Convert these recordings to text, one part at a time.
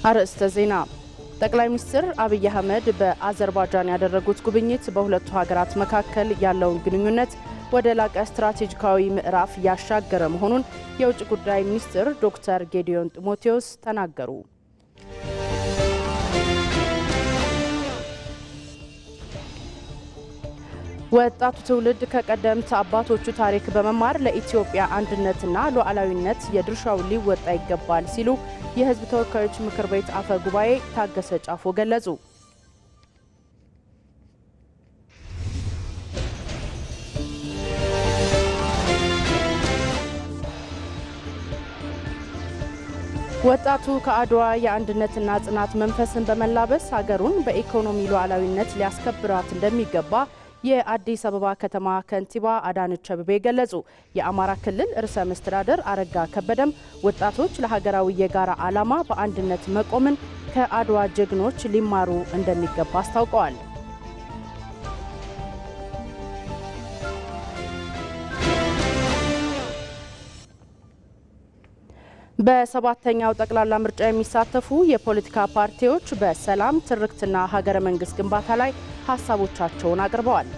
አርዕስተ ዜና ጠቅላይ ሚኒስትር አብይ አህመድ በአዘርባይጃን ያደረጉት ጉብኝት በሁለቱ ሀገራት መካከል ያለውን ግንኙነት ወደ ላቀ ስትራቴጂካዊ ምዕራፍ ያሻገረ መሆኑን የውጭ ጉዳይ ሚኒስትር ዶክተር ጌዲዮን ጢሞቴዎስ ተናገሩ። ወጣቱ ትውልድ ከቀደምት አባቶቹ ታሪክ በመማር ለኢትዮጵያ አንድነትና ሉዓላዊነት የድርሻውን ሊወጣ ይገባል ሲሉ የሕዝብ ተወካዮች ምክር ቤት አፈ ጉባኤ ታገሰ ጫፎ ገለጹ። ወጣቱ ከአድዋ የአንድነትና ጽናት መንፈስን በመላበስ ሀገሩን በኢኮኖሚ ሉዓላዊነት ሊያስከብራት እንደሚገባ የአዲስ አበባ ከተማ ከንቲባ አዳነች አቤቤ ገለጹ። የአማራ ክልል ርዕሰ መስተዳድር አረጋ ከበደም ወጣቶች ለሀገራዊ የጋራ ዓላማ በአንድነት መቆምን ከአድዋ ጀግኖች ሊማሩ እንደሚገባ አስታውቀዋል። በሰባተኛው ጠቅላላ ምርጫ የሚሳተፉ የፖለቲካ ፓርቲዎች በሰላም ትርክትና ሀገረ መንግስት ግንባታ ላይ ሀሳቦቻቸውን አቅርበዋል።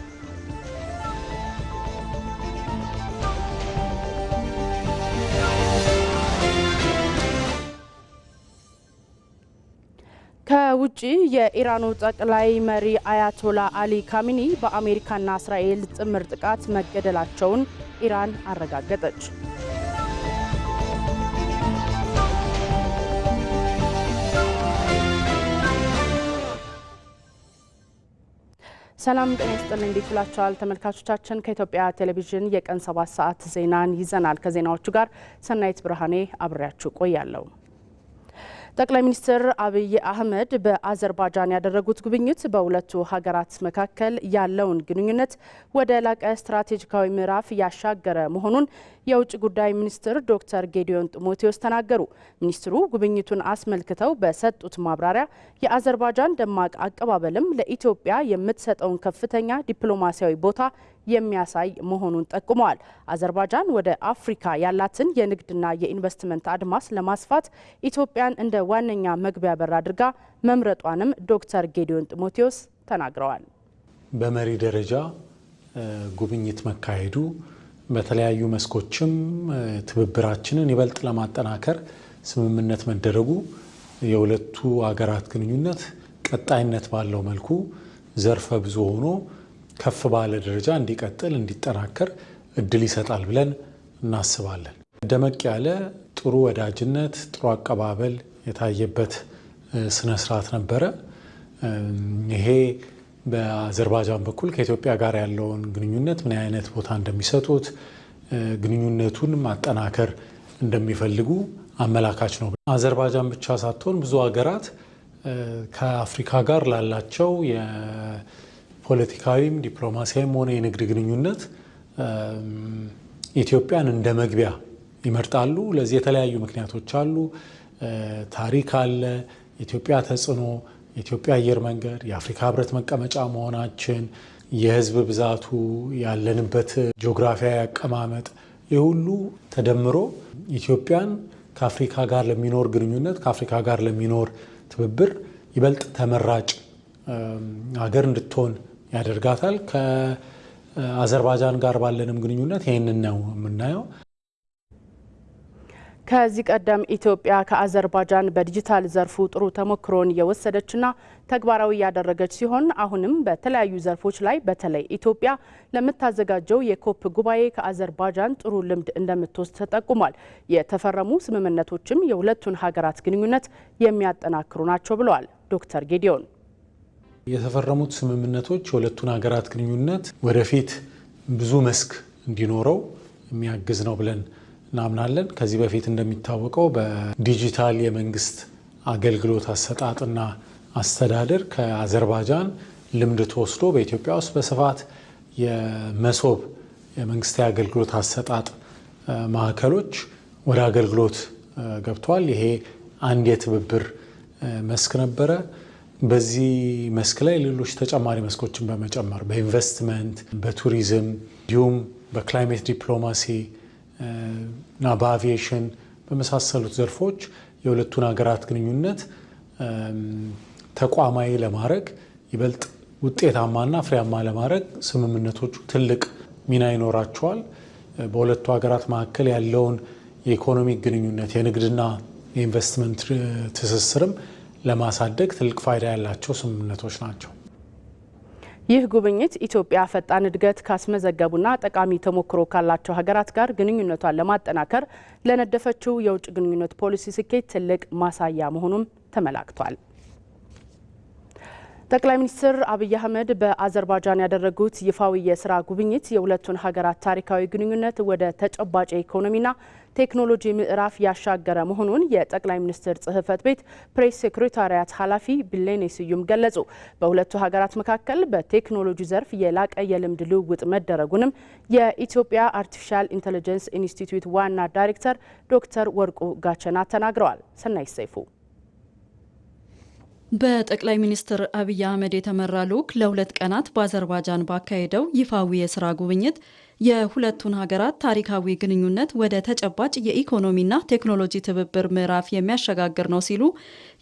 ከውጪ የኢራኑ ጠቅላይ መሪ አያቶላ አሊ ካሚኒ በአሜሪካና እስራኤል ጥምር ጥቃት መገደላቸውን ኢራን አረጋገጠች። ሰላም ጤና ይስጥልኝ። እንዴት ውላችኋል ተመልካቾቻችን? ከኢትዮጵያ ቴሌቪዥን የቀን 7 ሰዓት ዜናን ይዘናል። ከዜናዎቹ ጋር ሰናይት ብርሃኔ አብሬያችሁ ቆያለሁ። ጠቅላይ ሚኒስትር አብይ አህመድ በአዘርባይጃን ያደረጉት ጉብኝት በሁለቱ ሀገራት መካከል ያለውን ግንኙነት ወደ ላቀ ስትራቴጂካዊ ምዕራፍ ያሻገረ መሆኑን የውጭ ጉዳይ ሚኒስትር ዶክተር ጌዲዮን ጢሞቴዎስ ተናገሩ። ሚኒስትሩ ጉብኝቱን አስመልክተው በሰጡት ማብራሪያ የአዘርባይጃን ደማቅ አቀባበልም ለኢትዮጵያ የምትሰጠውን ከፍተኛ ዲፕሎማሲያዊ ቦታ የሚያሳይ መሆኑን ጠቁመዋል። አዘርባይጃን ወደ አፍሪካ ያላትን የንግድና የኢንቨስትመንት አድማስ ለማስፋት ኢትዮጵያን እንደ ዋነኛ መግቢያ በር አድርጋ መምረጧንም ዶክተር ጌዲዮን ጢሞቴዎስ ተናግረዋል። በመሪ ደረጃ ጉብኝት መካሄዱ በተለያዩ መስኮችም ትብብራችንን ይበልጥ ለማጠናከር ስምምነት መደረጉ የሁለቱ ሀገራት ግንኙነት ቀጣይነት ባለው መልኩ ዘርፈ ብዙ ሆኖ ከፍ ባለ ደረጃ እንዲቀጥል እንዲጠናከር እድል ይሰጣል ብለን እናስባለን። ደመቅ ያለ ጥሩ ወዳጅነት፣ ጥሩ አቀባበል የታየበት ስነ ስርዓት ነበረ። ይሄ በአዘርባይጃን በኩል ከኢትዮጵያ ጋር ያለውን ግንኙነት ምን አይነት ቦታ እንደሚሰጡት ግንኙነቱን ማጠናከር እንደሚፈልጉ አመላካች ነው። አዘርባይጃን ብቻ ሳትሆን ብዙ ሀገራት ከአፍሪካ ጋር ላላቸው የፖለቲካዊም ዲፕሎማሲያዊም ሆነ የንግድ ግንኙነት ኢትዮጵያን እንደ መግቢያ ይመርጣሉ። ለዚህ የተለያዩ ምክንያቶች አሉ። ታሪክ አለ፣ የኢትዮጵያ ተጽዕኖ፣ የኢትዮጵያ አየር መንገድ፣ የአፍሪካ ህብረት መቀመጫ መሆናችን፣ የህዝብ ብዛቱ፣ ያለንበት ጂኦግራፊያዊ አቀማመጥ፣ ይህ ሁሉ ተደምሮ ኢትዮጵያን ከአፍሪካ ጋር ለሚኖር ግንኙነት ከአፍሪካ ጋር ለሚኖር ትብብር ይበልጥ ተመራጭ ሀገር እንድትሆን ያደርጋታል። ከአዘርባይጃን ጋር ባለንም ግንኙነት ይህንን ነው የምናየው። ከዚህ ቀደም ኢትዮጵያ ከአዘርባይጃን በዲጂታል ዘርፉ ጥሩ ተሞክሮን የወሰደችና ተግባራዊ ያደረገች ሲሆን አሁንም በተለያዩ ዘርፎች ላይ በተለይ ኢትዮጵያ ለምታዘጋጀው የኮፕ ጉባኤ ከአዘርባይጃን ጥሩ ልምድ እንደምትወስድ ተጠቁሟል። የተፈረሙ ስምምነቶችም የሁለቱን ሀገራት ግንኙነት የሚያጠናክሩ ናቸው ብለዋል ዶክተር ጌዲዮን። የተፈረሙት ስምምነቶች የሁለቱን ሀገራት ግንኙነት ወደፊት ብዙ መስክ እንዲኖረው የሚያግዝ ነው ብለን እናምናለን። ከዚህ በፊት እንደሚታወቀው በዲጂታል የመንግስት አገልግሎት አሰጣጥና አስተዳደር ከአዘርባይጃን ልምድ ተወስዶ በኢትዮጵያ ውስጥ በስፋት የመሶብ የመንግስታዊ አገልግሎት አሰጣጥ ማዕከሎች ወደ አገልግሎት ገብተዋል። ይሄ አንድ የትብብር መስክ ነበረ። በዚህ መስክ ላይ ሌሎች ተጨማሪ መስኮችን በመጨመር በኢንቨስትመንት፣ በቱሪዝም እንዲሁም በክላይሜት ዲፕሎማሲ እና በአቪዬሽን በመሳሰሉት ዘርፎች የሁለቱን ሀገራት ግንኙነት ተቋማዊ ለማድረግ ይበልጥ ውጤታማና ፍሬያማ ለማድረግ ስምምነቶቹ ትልቅ ሚና ይኖራቸዋል። በሁለቱ ሀገራት መካከል ያለውን የኢኮኖሚ ግንኙነት የንግድና የኢንቨስትመንት ትስስርም ለማሳደግ ትልቅ ፋይዳ ያላቸው ስምምነቶች ናቸው። ይህ ጉብኝት ኢትዮጵያ ፈጣን እድገት ካስመዘገቡና ጠቃሚ ተሞክሮ ካላቸው ሀገራት ጋር ግንኙነቷን ለማጠናከር ለነደፈችው የውጭ ግንኙነት ፖሊሲ ስኬት ትልቅ ማሳያ መሆኑም ተመላክቷል። ጠቅላይ ሚኒስትር አብይ አህመድ በአዘርባይጃን ያደረጉት ይፋዊ የስራ ጉብኝት የሁለቱን ሀገራት ታሪካዊ ግንኙነት ወደ ተጨባጭ ኢኮኖሚና ቴክኖሎጂ ምዕራፍ ያሻገረ መሆኑን የጠቅላይ ሚኒስትር ጽሕፈት ቤት ፕሬስ ሴክሬታሪያት ኃላፊ ቢሌኔ ስዩም ገለጹ። በሁለቱ ሀገራት መካከል በቴክኖሎጂ ዘርፍ የላቀ የልምድ ልውውጥ መደረጉንም የኢትዮጵያ አርቲፊሻል ኢንተለጀንስ ኢንስቲትዩት ዋና ዳይሬክተር ዶክተር ወርቁ ጋቸና ተናግረዋል። ሰናይ ሰይፉ በጠቅላይ ሚኒስትር አብይ አህመድ የተመራ ልዑክ ለ2 ቀናት በአዘርባይጃን ባካሄደው ይፋዊ የስራ ጉብኝት የሁለቱን ሀገራት ታሪካዊ ግንኙነት ወደ ተጨባጭ የኢኮኖሚና ቴክኖሎጂ ትብብር ምዕራፍ የሚያሸጋግር ነው ሲሉ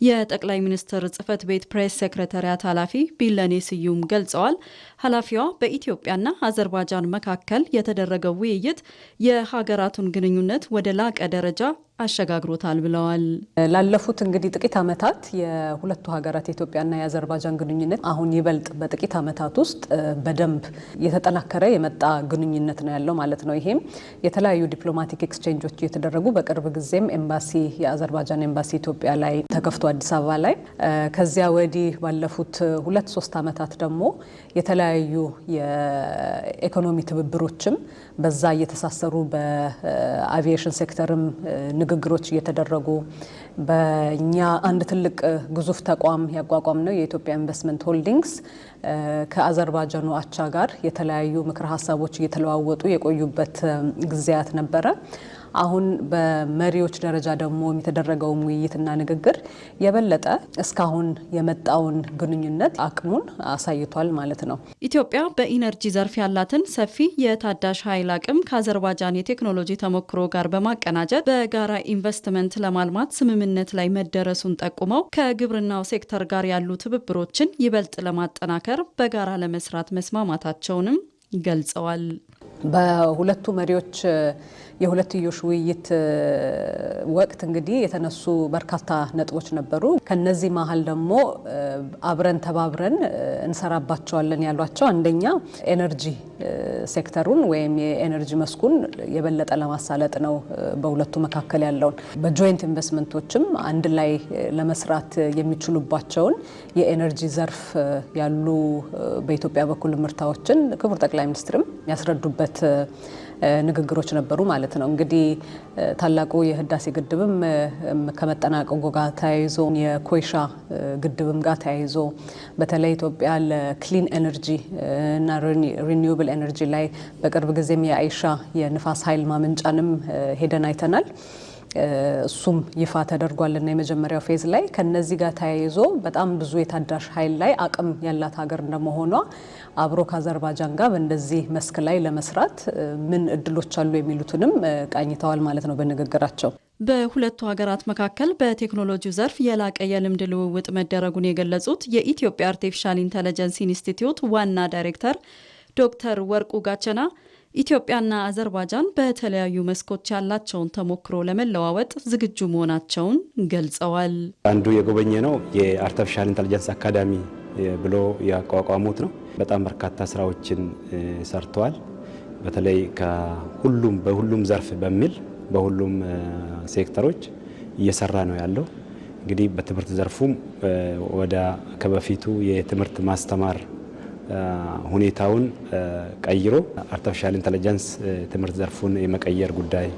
የጠቅላይ ሚኒስትር ጽሕፈት ቤት ፕሬስ ሴክሬታሪያት ኃላፊ ቢለኔ ስዩም ገልጸዋል። ኃላፊዋ በኢትዮጵያና አዘርባይጃን መካከል የተደረገው ውይይት የሀገራቱን ግንኙነት ወደ ላቀ ደረጃ አሸጋግሮታል ብለዋል። ላለፉት እንግዲህ ጥቂት ዓመታት የሁለቱ ሀገራት የኢትዮጵያና የአዘርባይጃን ግንኙነት አሁን ይበልጥ በጥቂት ዓመታት ውስጥ በደንብ የተጠናከረ የመጣ ግንኙነት ነው ያለው ማለት ነው። ይሄም የተለያዩ ዲፕሎማቲክ ኤክስቼንጆች እየተደረጉ በቅርብ ጊዜም ኤምባሲ የአዘርባይጃን ኤምባሲ ኢትዮጵያ ላይ ተከፍቶ አዲስ አበባ ላይ ከዚያ ወዲህ ባለፉት 2-3 ዓመታት ደግሞ የተለያዩ የኢኮኖሚ ትብብሮችም በዛ እየተሳሰሩ በአቪዬሽን ሴክተርም ንግግሮች እየተደረጉ በእኛ አንድ ትልቅ ግዙፍ ተቋም ያቋቋም ነው የኢትዮጵያ ኢንቨስትመንት ሆልዲንግስ ከአዘርባይጃኑ አቻ ጋር የተለያዩ ምክረ ሀሳቦች እየተለዋወጡ የቆዩበት ጊዜያት ነበረ። አሁን በመሪዎች ደረጃ ደግሞ የተደረገው ውይይትና ንግግር የበለጠ እስካሁን የመጣውን ግንኙነት አቅሙን አሳይቷል ማለት ነው። ኢትዮጵያ በኢነርጂ ዘርፍ ያላትን ሰፊ የታዳሽ ኃይል አቅም ከአዘርባይጃን የቴክኖሎጂ ተሞክሮ ጋር በማቀናጀት በጋራ ኢንቨስትመንት ለማልማት ስምምነት ላይ መደረሱን ጠቁመው ከግብርናው ሴክተር ጋር ያሉ ትብብሮችን ይበልጥ ለማጠናከር በጋራ ለመስራት መስማማታቸውንም ገልጸዋል። በሁለቱ መሪዎች የሁለትዮሽ ውይይት ወቅት እንግዲህ የተነሱ በርካታ ነጥቦች ነበሩ። ከነዚህ መሀል ደግሞ አብረን ተባብረን እንሰራባቸዋለን ያሏቸው አንደኛ ኤነርጂ ሴክተሩን ወይም የኤነርጂ መስኩን የበለጠ ለማሳለጥ ነው። በሁለቱ መካከል ያለውን በጆይንት ኢንቨስትመንቶችም አንድ ላይ ለመስራት የሚችሉባቸውን የኤነርጂ ዘርፍ ያሉ በኢትዮጵያ በኩል ምርታዎችን ክቡር ጠቅላይ ሚኒስትርም ያስረዱበት ንግግሮች ነበሩ ማለት ነው። እንግዲህ ታላቁ የህዳሴ ግድብም ከመጠናቀቁ ጋር ተያይዞ የኮይሻ ግድብም ጋር ተያይዞ በተለይ ኢትዮጵያ ለክሊን ኤነርጂ እና ሪኒውብል ኤነርጂ ላይ በቅርብ ጊዜም የአይሻ የንፋስ ኃይል ማመንጫንም ሄደን አይተናል። እሱም ይፋ ተደርጓልና የመጀመሪያው ፌዝ ላይ ከነዚህ ጋር ተያይዞ በጣም ብዙ የታዳሽ ኃይል ላይ አቅም ያላት ሀገር እንደመሆኗ አብሮ ከአዘርባይጃን ጋር በእንደዚህ መስክ ላይ ለመስራት ምን እድሎች አሉ የሚሉትንም ቃኝተዋል ማለት ነው በንግግራቸው። በሁለቱ ሀገራት መካከል በቴክኖሎጂው ዘርፍ የላቀ የልምድ ልውውጥ መደረጉን የገለጹት የኢትዮጵያ አርቲፊሻል ኢንተለጀንስ ኢንስቲትዩት ዋና ዳይሬክተር ዶክተር ወርቁ ጋቸና ኢትዮጵያና አዘርባይጃን በተለያዩ መስኮች ያላቸውን ተሞክሮ ለመለዋወጥ ዝግጁ መሆናቸውን ገልጸዋል። አንዱ የጎበኘ ነው የአርቲፊሻል ኢንተለጀንስ አካዳሚ ብሎ ያቋቋሙት ነው። በጣም በርካታ ስራዎችን ሰርተዋል። በተለይ በሁሉም ዘርፍ በሚል በሁሉም ሴክተሮች እየሰራ ነው ያለው። እንግዲህ በትምህርት ዘርፉም ወደ ከበፊቱ የትምህርት ማስተማር ሁኔታውን ቀይሮ አርቲፊሻል ኢንተለጀንስ ትምህርት ዘርፉን የመቀየር ጉዳይ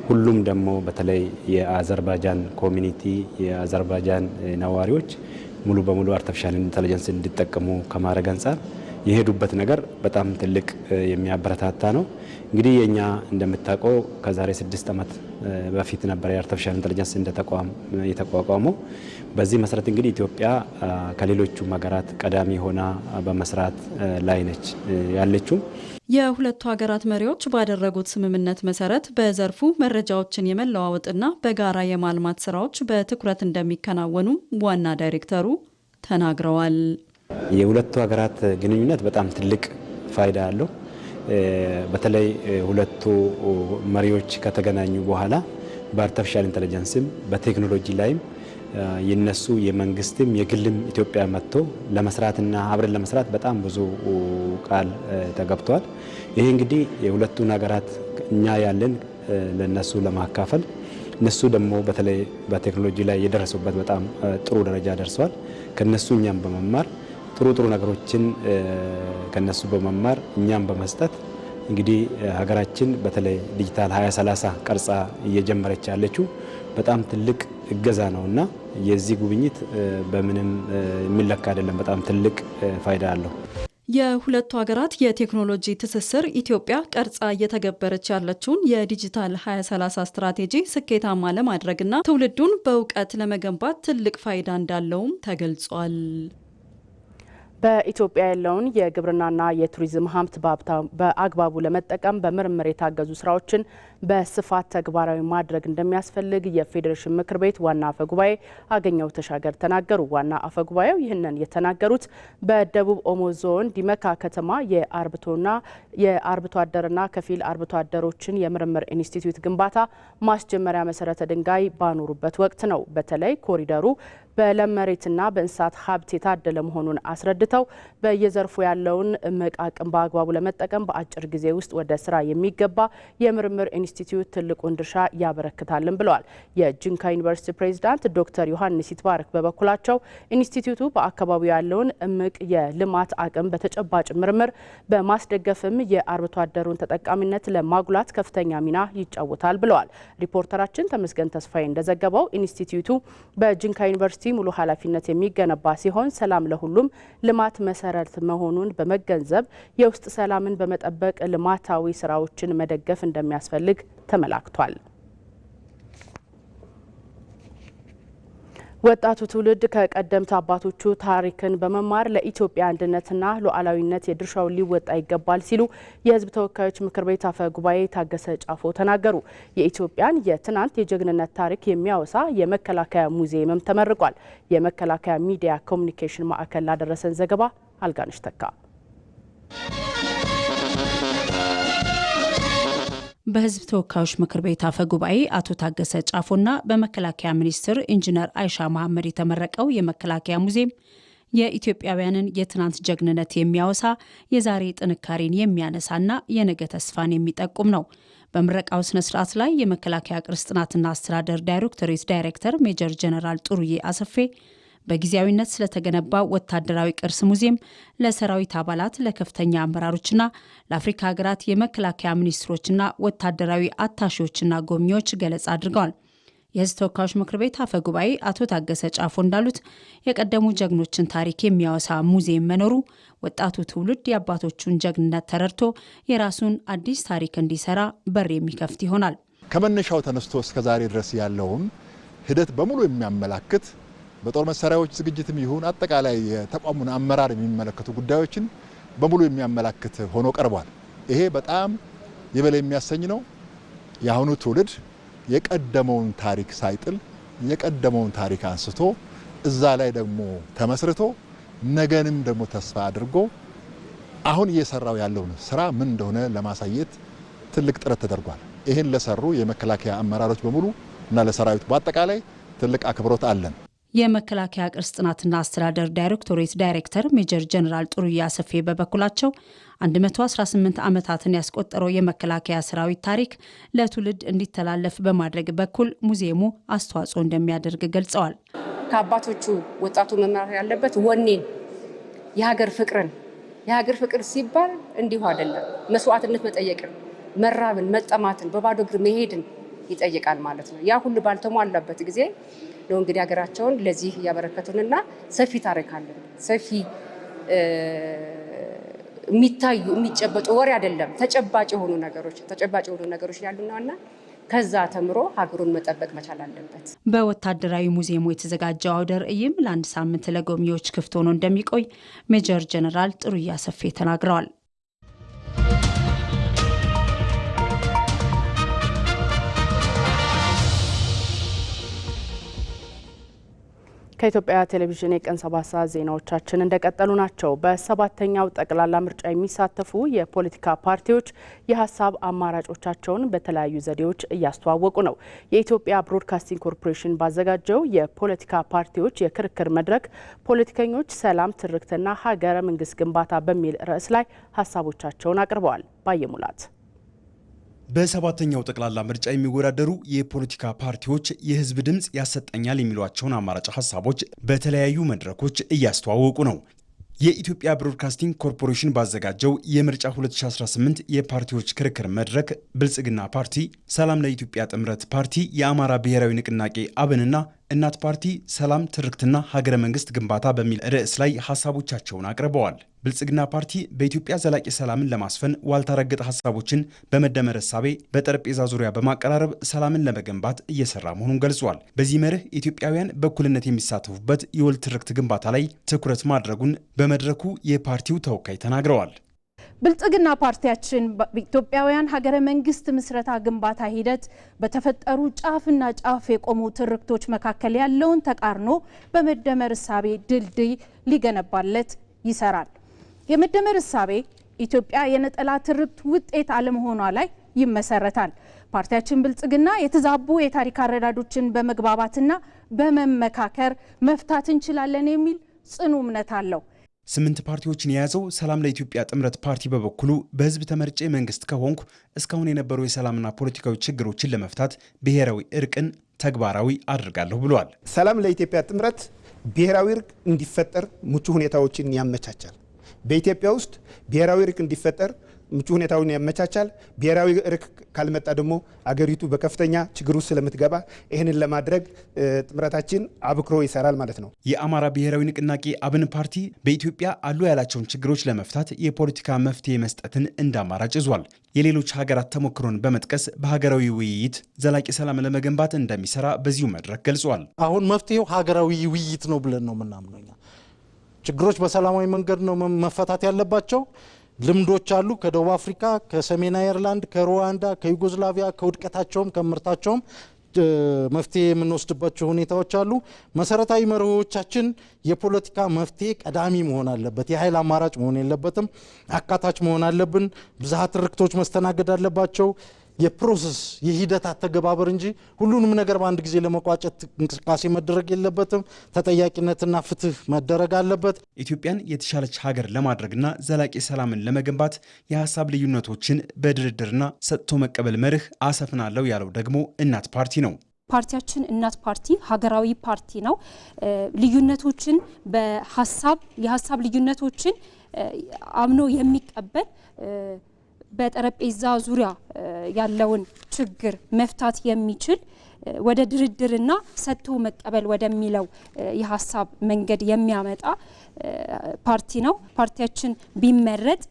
ሁሉም ደግሞ በተለይ የአዘርባይጃን ኮሚኒቲ የአዘርባይጃን ነዋሪዎች ሙሉ በሙሉ አርቲፊሻል ኢንተለጀንስ እንዲጠቀሙ ከማድረግ አንጻር የሄዱበት ነገር በጣም ትልቅ የሚያበረታታ ነው። እንግዲህ የኛ እንደምታውቀው ከዛሬ 6 ዓመት በፊት ነበር የአርቲፊሻል ኢንተለጀንስ እንደ ተቋም የተቋቋመው። በዚህ መሰረት እንግዲህ ኢትዮጵያ ከሌሎቹ ሀገራት ቀዳሚ ሆና በመስራት ላይ ነች ያለችው። የሁለቱ ሀገራት መሪዎች ባደረጉት ስምምነት መሰረት በዘርፉ መረጃዎችን የመለዋወጥና በጋራ የማልማት ስራዎች በትኩረት እንደሚከናወኑ ዋና ዳይሬክተሩ ተናግረዋል። የሁለቱ ሀገራት ግንኙነት በጣም ትልቅ ፋይዳ አለው። በተለይ ሁለቱ መሪዎች ከተገናኙ በኋላ በአርቲፊሻል ኢንተለጀንስም በቴክኖሎጂ ላይም የነሱ የመንግስትም የግልም ኢትዮጵያ መጥቶ ለመስራትና አብረን ለመስራት በጣም ብዙ ቃል ተገብቷል። ይሄ እንግዲህ የሁለቱን ሀገራት እኛ ያለን ለነሱ ለማካፈል እነሱ ደግሞ በተለይ በቴክኖሎጂ ላይ የደረሱበት በጣም ጥሩ ደረጃ ደርሷል። ከነሱ እኛም በመማር ጥሩ ነገሮችን ከነሱ በመማር እኛም በመስጠት እንግዲህ ሀገራችን በተለይ ዲጂታል 2030 ቀርጻ እየጀመረች ያለችው በጣም ትልቅ እገዛ ነውና የዚህ ጉብኝት በምንም የሚለካ አይደለም። በጣም ትልቅ ፋይዳ አለው። የሁለቱ ሀገራት የቴክኖሎጂ ትስስር ኢትዮጵያ ቀርጻ እየተገበረች ያለችውን የዲጂታል 2030 ስትራቴጂ ስኬታማ ለማድረግና ትውልዱን በእውቀት ለመገንባት ትልቅ ፋይዳ እንዳለውም ተገልጿል። በኢትዮጵያ ያለውን የግብርናና የቱሪዝም ሀብት በአግባቡ ለመጠቀም በምርምር የታገዙ ስራዎችን በስፋት ተግባራዊ ማድረግ እንደሚያስፈልግ የፌዴሬሽን ምክር ቤት ዋና አፈጉባኤ አገኘሁ ተሻገር ተናገሩ። ዋና አፈጉባኤው ይህንን የተናገሩት በደቡብ ኦሞ ዞን ዲመካ ከተማ የአርብቶ አደርና ከፊል አርብቶ አደሮችን የምርምር ኢንስቲትዩት ግንባታ ማስጀመሪያ መሰረተ ድንጋይ ባኖሩበት ወቅት ነው። በተለይ ኮሪደሩ በለም መሬትና በእንስሳት ሀብት የታደለ መሆኑን አስረድተው በየዘርፉ ያለውን እምቅ አቅም በአግባቡ ለመጠቀም በአጭር ጊዜ ውስጥ ወደ ስራ የሚገባ የምርምር ኢንስቲትዩት ትልቁን ድርሻ ያበረክታልን ብለዋል። የጂንካ ዩኒቨርሲቲ ፕሬዝዳንት ዶክተር ዮሐንስ ይትባረክ በበኩላቸው ኢንስቲትዩቱ በአካባቢው ያለውን እምቅ የልማት አቅም በተጨባጭ ምርምር በማስደገፍም የአርብቶ አደሩን ተጠቃሚነት ለማጉላት ከፍተኛ ሚና ይጫወታል ብለዋል። ሪፖርተራችን ተመስገን ተስፋዬ እንደዘገበው ኢንስቲትዩቱ በጂንካ ዩኒቨርሲቲ ሙሉ ኃላፊነት የሚገነባ ሲሆን ሰላም ለሁሉም ልማት መሰረት መሆኑን በመገንዘብ የውስጥ ሰላምን በመጠበቅ ልማታዊ ስራዎችን መደገፍ እንደሚያስፈልግ ተመላክቷል። ወጣቱ ትውልድ ከቀደምት አባቶቹ ታሪክን በመማር ለኢትዮጵያ አንድነትና ሉዓላዊነት የድርሻውን ሊወጣ ይገባል ሲሉ የሕዝብ ተወካዮች ምክር ቤት አፈ ጉባኤ ታገሰ ጫፎ ተናገሩ። የኢትዮጵያን የትናንት የጀግንነት ታሪክ የሚያወሳ የመከላከያ ሙዚየምም ተመርቋል። የመከላከያ ሚዲያ ኮሚኒኬሽን ማዕከል ላደረሰን ዘገባ አልጋነሽ ተካ። በሕዝብ ተወካዮች ምክር ቤት አፈ ጉባኤ አቶ ታገሰ ጫፎና በመከላከያ ሚኒስትር ኢንጂነር አይሻ መሐመድ የተመረቀው የመከላከያ ሙዚየም የኢትዮጵያውያንን የትናንት ጀግንነት የሚያወሳ የዛሬ ጥንካሬን የሚያነሳና የነገ ተስፋን የሚጠቁም ነው። በምረቃው ስነ ስርዓት ላይ የመከላከያ ቅርስ ጥናትና አስተዳደር ዳይሬክቶሬት ዳይሬክተር ሜጀር ጀነራል ጥሩዬ አሰፌ በጊዜያዊነት ስለተገነባው ወታደራዊ ቅርስ ሙዚየም ለሰራዊት አባላት፣ ለከፍተኛ አመራሮችና ለአፍሪካ ሀገራት የመከላከያ ሚኒስትሮችና ወታደራዊ አታሺዎችና ጎብኚዎች ገለጻ አድርገዋል። የሕዝብ ተወካዮች ምክር ቤት አፈ ጉባኤ አቶ ታገሰ ጫፎ እንዳሉት የቀደሙ ጀግኖችን ታሪክ የሚያወሳ ሙዚየም መኖሩ ወጣቱ ትውልድ የአባቶቹን ጀግንነት ተረድቶ የራሱን አዲስ ታሪክ እንዲሰራ በር የሚከፍት ይሆናል። ከመነሻው ተነስቶ እስከዛሬ ድረስ ያለውን ሂደት በሙሉ የሚያመላክት በጦር መሳሪያዎች ዝግጅትም ይሁን አጠቃላይ የተቋሙን አመራር የሚመለከቱ ጉዳዮችን በሙሉ የሚያመላክት ሆኖ ቀርቧል። ይሄ በጣም የበላይ የሚያሰኝ ነው። የአሁኑ ትውልድ የቀደመውን ታሪክ ሳይጥል የቀደመውን ታሪክ አንስቶ እዛ ላይ ደግሞ ተመስርቶ ነገንም ደግሞ ተስፋ አድርጎ አሁን እየሰራው ያለውን ስራ ምን እንደሆነ ለማሳየት ትልቅ ጥረት ተደርጓል። ይህን ለሰሩ የመከላከያ አመራሮች በሙሉ እና ለሰራዊቱ በአጠቃላይ ትልቅ አክብሮት አለን። የመከላከያ ቅርስ ጥናትና አስተዳደር ዳይሬክቶሬት ዳይሬክተር ሜጀር ጀነራል ጥሩዬ አሰፌ በበኩላቸው 118 ዓመታትን ያስቆጠረው የመከላከያ ሰራዊት ታሪክ ለትውልድ እንዲተላለፍ በማድረግ በኩል ሙዚየሙ አስተዋጽኦ እንደሚያደርግ ገልጸዋል። ከአባቶቹ ወጣቱ መማር ያለበት ወኔን፣ የሀገር ፍቅር ሲባል እንዲሁ አይደለም። መስዋዕትነት መጠየቅን፣ መራብን፣ መጠማትን፣ በባዶ እግር መሄድን ይጠይቃል ማለት ነው። ያ ሁሉ ባልተሟላበት ጊዜ ነው እንግዲህ ሀገራቸውን ለዚህ እያበረከቱንና ሰፊ ታሪክ አለን፣ ሰፊ የሚታዩ የሚጨበጡ ወሬ አይደለም፣ ተጨባጭ የሆኑ ነገሮች ያሉና ከዛ ተምሮ ሀገሩን መጠበቅ መቻል አለበት። በወታደራዊ ሙዚየሙ የተዘጋጀው አውደ ርዕይም ለአንድ ሳምንት ለጎብኚዎች ክፍት ሆኖ እንደሚቆይ ሜጀር ጀነራል ጥሩያ ሰፌ ተናግረዋል። ከኢትዮጵያ ቴሌቪዥን የቀን 7 ሰዓት ዜናዎቻችን እንደቀጠሉ ናቸው። በሰባተኛው ጠቅላላ ምርጫ የሚሳተፉ የፖለቲካ ፓርቲዎች የሀሳብ አማራጮቻቸውን በተለያዩ ዘዴዎች እያስተዋወቁ ነው። የኢትዮጵያ ብሮድካስቲንግ ኮርፖሬሽን ባዘጋጀው የፖለቲካ ፓርቲዎች የክርክር መድረክ ፖለቲከኞች ሰላም፣ ትርክትና ሀገረ መንግስት ግንባታ በሚል ርዕስ ላይ ሀሳቦቻቸውን አቅርበዋል። ባየሙላት በሰባተኛው ጠቅላላ ምርጫ የሚወዳደሩ የፖለቲካ ፓርቲዎች የህዝብ ድምጽ ያሰጠኛል የሚሏቸውን አማራጭ ሀሳቦች በተለያዩ መድረኮች እያስተዋወቁ ነው። የኢትዮጵያ ብሮድካስቲንግ ኮርፖሬሽን ባዘጋጀው የምርጫ 2018 የፓርቲዎች ክርክር መድረክ ብልጽግና ፓርቲ፣ ሰላም ለኢትዮጵያ ጥምረት ፓርቲ፣ የአማራ ብሔራዊ ንቅናቄ አብንና እናት ፓርቲ ሰላም፣ ትርክትና ሀገረ መንግስት ግንባታ በሚል ርዕስ ላይ ሀሳቦቻቸውን አቅርበዋል። ብልጽግና ፓርቲ በኢትዮጵያ ዘላቂ ሰላምን ለማስፈን ዋልታ ረገጥ ሀሳቦችን በመደመር እሳቤ በጠረጴዛ ዙሪያ በማቀራረብ ሰላምን ለመገንባት እየሰራ መሆኑን ገልጿል። በዚህ መርህ ኢትዮጵያውያን በእኩልነት የሚሳተፉበት የወል ትርክት ግንባታ ላይ ትኩረት ማድረጉን በመድረኩ የፓርቲው ተወካይ ተናግረዋል። ብልጽግና ፓርቲያችን በኢትዮጵያውያን ሀገረ መንግስት ምስረታ ግንባታ ሂደት በተፈጠሩ ጫፍና ጫፍ የቆሙ ትርክቶች መካከል ያለውን ተቃርኖ በመደመር እሳቤ ድልድይ ሊገነባለት ይሰራል። የመደመር እሳቤ ኢትዮጵያ የነጠላ ትርክት ውጤት አለመሆኗ ላይ ይመሰረታል። ፓርቲያችን ብልጽግና የተዛቡ የታሪክ አረዳዶችን በመግባባትና በመመካከር መፍታት እንችላለን የሚል ጽኑ እምነት አለው። 8 ፓርቲዎችን የያዘው ሰላም ለኢትዮጵያ ጥምረት ፓርቲ በበኩሉ በህዝብ ተመርጬ መንግስት ከሆንኩ እስካሁን የነበሩ የሰላምና ፖለቲካዊ ችግሮችን ለመፍታት ብሔራዊ እርቅን ተግባራዊ አድርጋለሁ ብሏል። ሰላም ለኢትዮጵያ ጥምረት ብሔራዊ እርቅ እንዲፈጠር ምቹ ሁኔታዎችን ያመቻቻል። በኢትዮጵያ ውስጥ ብሔራዊ እርቅ እንዲፈጠር ምቹ ሁኔታውን ያመቻቻል። ብሔራዊ እርቅ ካልመጣ ደግሞ አገሪቱ በከፍተኛ ችግር ውስጥ ስለምትገባ ይህንን ለማድረግ ጥምረታችን አብክሮ ይሰራል ማለት ነው። የአማራ ብሔራዊ ንቅናቄ አብን ፓርቲ በኢትዮጵያ አሉ ያላቸውን ችግሮች ለመፍታት የፖለቲካ መፍትሄ መስጠትን እንደ አማራጭ ይዟል። የሌሎች ሀገራት ተሞክሮን በመጥቀስ በሀገራዊ ውይይት ዘላቂ ሰላም ለመገንባት እንደሚሰራ በዚሁ መድረክ ገልጿል። አሁን መፍትሄው ሀገራዊ ውይይት ነው ብለን ነው የምናምነው። ችግሮች በሰላማዊ መንገድ ነው መፈታት ያለባቸው። ልምዶች አሉ። ከደቡብ አፍሪካ፣ ከሰሜን አየርላንድ፣ ከሩዋንዳ፣ ከዩጎዝላቪያ ከውድቀታቸውም ከምርታቸውም መፍትሄ የምንወስድባቸው ሁኔታዎች አሉ። መሰረታዊ መርሆቻችን የፖለቲካ መፍትሄ ቀዳሚ መሆን አለበት። የኃይል አማራጭ መሆን የለበትም። አካታች መሆን አለብን። ብዝሃ ትርክቶች መስተናገድ አለባቸው። የፕሮሰስ የሂደት አተገባበር እንጂ ሁሉንም ነገር በአንድ ጊዜ ለመቋጨት እንቅስቃሴ መደረግ የለበትም። ተጠያቂነትና ፍትህ መደረግ አለበት። ኢትዮጵያን የተሻለች ሀገር ለማድረግና ዘላቂ ሰላምን ለመገንባት የሀሳብ ልዩነቶችን በድርድርና ሰጥቶ መቀበል መርህ አሰፍናለሁ ያለው ደግሞ እናት ፓርቲ ነው። ፓርቲያችን እናት ፓርቲ ሀገራዊ ፓርቲ ነው። ልዩነቶችን የሀሳብ ልዩነቶችን አምኖ የሚቀበል በጠረጴዛ ዙሪያ ያለውን ችግር መፍታት የሚችል ወደ ድርድርና ሰጥቶ መቀበል ወደሚለው የሀሳብ መንገድ የሚያመጣ ፓርቲ ነው። ፓርቲያችን ቢመረጥ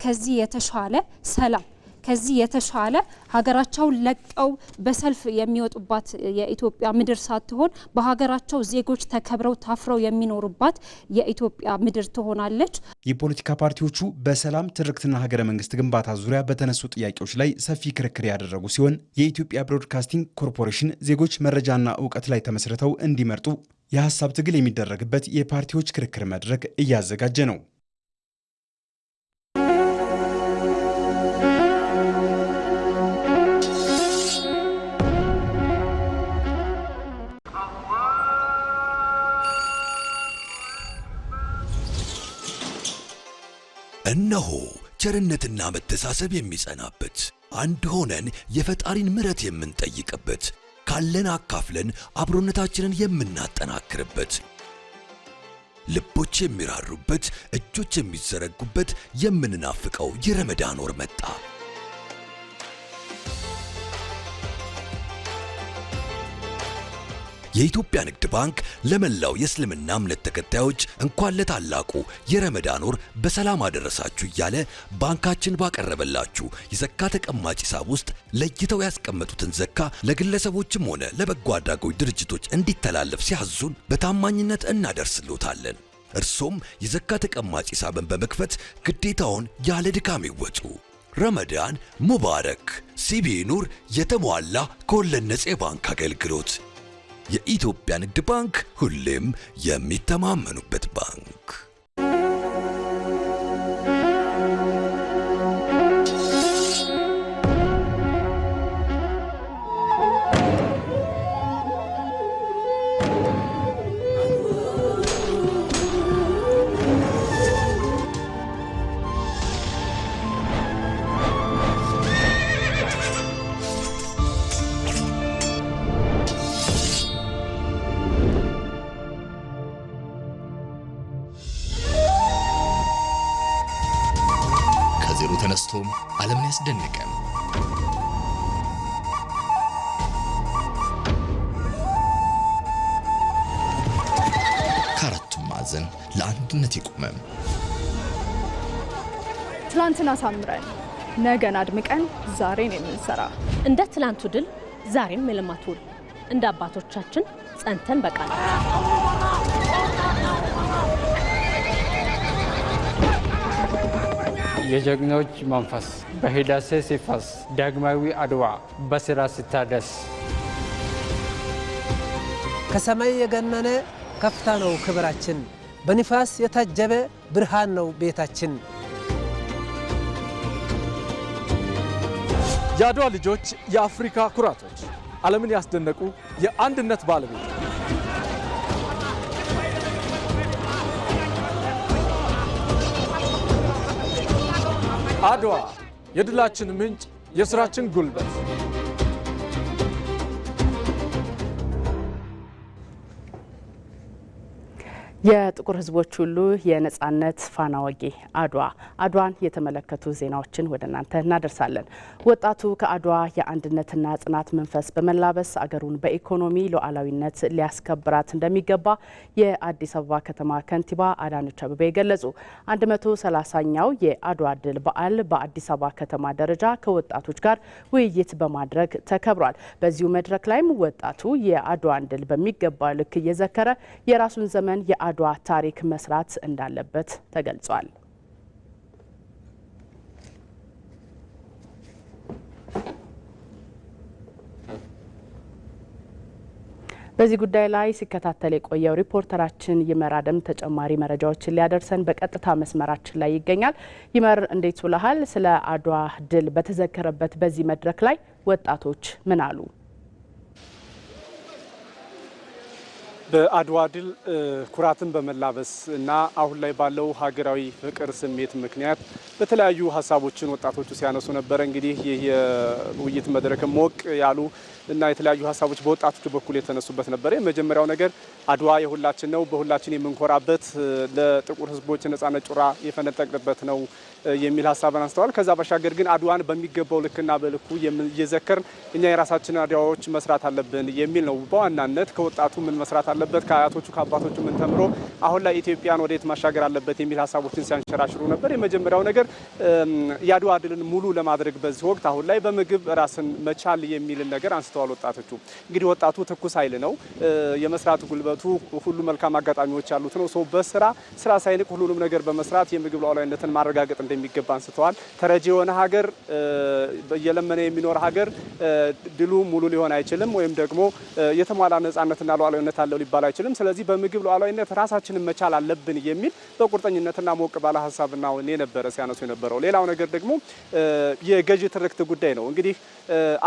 ከዚህ የተሻለ ሰላም፣ ከዚህ የተሻለ ሀገራቸውን ለቀው በሰልፍ የሚወጡባት የኢትዮጵያ ምድር ሳትሆን በሀገራቸው ዜጎች ተከብረው ታፍረው የሚኖሩባት የኢትዮጵያ ምድር ትሆናለች። የፖለቲካ ፓርቲዎቹ በሰላም ትርክትና ሀገረ መንግስት ግንባታ ዙሪያ በተነሱ ጥያቄዎች ላይ ሰፊ ክርክር ያደረጉ ሲሆን የኢትዮጵያ ብሮድካስቲንግ ኮርፖሬሽን ዜጎች መረጃና እውቀት ላይ ተመስርተው እንዲመርጡ የሀሳብ ትግል የሚደረግበት የፓርቲዎች ክርክር መድረክ እያዘጋጀ ነው። እነሆ ቸርነትና መተሳሰብ የሚጸናበት አንድ ሆነን የፈጣሪን ምሕረት የምንጠይቅበት ካለን አካፍለን አብሮነታችንን የምናጠናክርበት ልቦች የሚራሩበት እጆች የሚዘረጉበት የምንናፍቀው የረመዳን ወር መጣ። የኢትዮጵያ ንግድ ባንክ ለመላው የእስልምና እምነት ተከታዮች እንኳን ለታላቁ የረመዳን ወር በሰላም አደረሳችሁ እያለ ባንካችን ባቀረበላችሁ የዘካ ተቀማጭ ሂሳብ ውስጥ ለይተው ያስቀመጡትን ዘካ ለግለሰቦችም ሆነ ለበጎ አድራጎት ድርጅቶች እንዲተላለፍ ሲያዙን በታማኝነት እናደርስሎታለን። እርሶም የዘካ ተቀማጭ ሂሳብን በመክፈት ግዴታውን ያለ ድካም ይወጡ። ረመዳን ሙባረክ። ሲቢኢ ኑር የተሟላ ከወለድ ነፃ የባንክ አገልግሎት። የኢትዮጵያ ንግድ ባንክ ሁሌም የሚተማመኑበት ባንክ። ተነስቶም ዓለምን ያስደነቀ ከአራቱም ማዕዘን ለአንድነት የቆመ ትላንትን አሳምረን ነገን አድምቀን ዛሬን የምንሰራ እንደ ትላንቱ ድል ዛሬም የልማት ውል እንደ አባቶቻችን ጸንተን በቃል የጀግኖች መንፈስ በህዳሴ ሲፈስ ዳግማዊ አድዋ በስራ ሲታደስ ከሰማይ የገነነ ከፍታ ነው ክብራችን፣ በንፋስ የታጀበ ብርሃን ነው ቤታችን። የአድዋ ልጆች የአፍሪካ ኩራቶች፣ ዓለምን ያስደነቁ የአንድነት ባለቤት አድዋ የድላችን ምንጭ፣ የሥራችን ጉልበት። የጥቁር ሕዝቦች ሁሉ የነጻነት ፋና ወጊ አድዋን የተመለከቱ ዜናዎችን ወደ እናንተ እናደርሳለን። ወጣቱ ከአድዋ የአንድነትና ጽናት መንፈስ በመላበስ አገሩን በኢኮኖሚ ሉዓላዊነት ሊያስከብራት እንደሚገባ የአዲስ አበባ ከተማ ከንቲባ አዳነች አቤቤ ገለጹ። 130ኛው የአድዋ ድል በዓል በአዲስ አበባ ከተማ ደረጃ ከወጣቶች ጋር ውይይት በማድረግ ተከብሯል። በዚሁ መድረክ ላይም ወጣቱ የአድዋን ድል በሚገባ ልክ እየዘከረ የራሱን ዘመን የአድዋ ታሪክ መስራት እንዳለበት ተገልጿል። በዚህ ጉዳይ ላይ ሲከታተል የቆየው ሪፖርተራችን ይመር አደም ተጨማሪ መረጃዎችን ሊያደርሰን በቀጥታ መስመራችን ላይ ይገኛል። ይመር እንዴት ውለሃል? ስለ አድዋ ድል በተዘከረበት በዚህ መድረክ ላይ ወጣቶች ምን አሉ? በአድዋ ድል ኩራትን በመላበስ እና አሁን ላይ ባለው ሀገራዊ ፍቅር ስሜት ምክንያት በተለያዩ ሀሳቦችን ወጣቶቹ ሲያነሱ ነበረ። እንግዲህ ይህ የውይይት መድረክ ሞቅ ያሉ እና የተለያዩ ሀሳቦች በወጣቶቹ በኩል የተነሱበት ነበረ። የመጀመሪያው ነገር አድዋ የሁላችን ነው፣ በሁላችን የምንኮራበት ለጥቁር ሕዝቦች ነጻነት ጩራ የፈነጠቅንበት ነው የሚል ሀሳብን አንስተዋል። ከዛ ባሻገር ግን አድዋን በሚገባው ልክና በልኩ እየዘከርን እኛ የራሳችንን አድዋዎች መስራት አለብን የሚል ነው። በዋናነት ከወጣቱ ምን መስራት አለበት፣ ከአያቶቹ ከአባቶቹ ምን ተምሮ አሁን ላይ ኢትዮጵያን ወዴት ማሻገር አለበት የሚል ሀሳቦችን ሲያንሸራሽሩ ነበር። የመጀመሪያው ነገር የአድዋ ድልን ሙሉ ለማድረግ በዚህ ወቅት አሁን ላይ በምግብ ራስን መቻል የሚልን ነገር አንስተዋል ወጣቶቹ። እንግዲህ ወጣቱ ትኩስ ኃይል ነው፣ የመስራት ጉልበቱ ሁሉ መልካም አጋጣሚዎች ያሉት ነው። ሰው ስራ ሳይንቅ ሁሉንም ነገር በመስራት የምግብ ሉዓላዊነትን ማረጋገጥ እንደሚገባ አንስተዋል። ተረጂ የሆነ ሀገር፣ እየለመነ የሚኖር ሀገር ድሉ ሙሉ ሊሆን አይችልም፣ ወይም ደግሞ የተሟላ ነጻነትና ሉዓላዊነት አለው ሊባል አይችልም። ስለዚህ በምግብ ሉዓላዊነት ራሳችንን መቻል አለብን የሚል በቁርጠኝነትና ሞቅ ባለ ሀሳብና ወኔ ነበረ ሲያነሱ የነበረው። ሌላው ነገር ደግሞ የገዢ ትርክት ጉዳይ ነው። እንግዲህ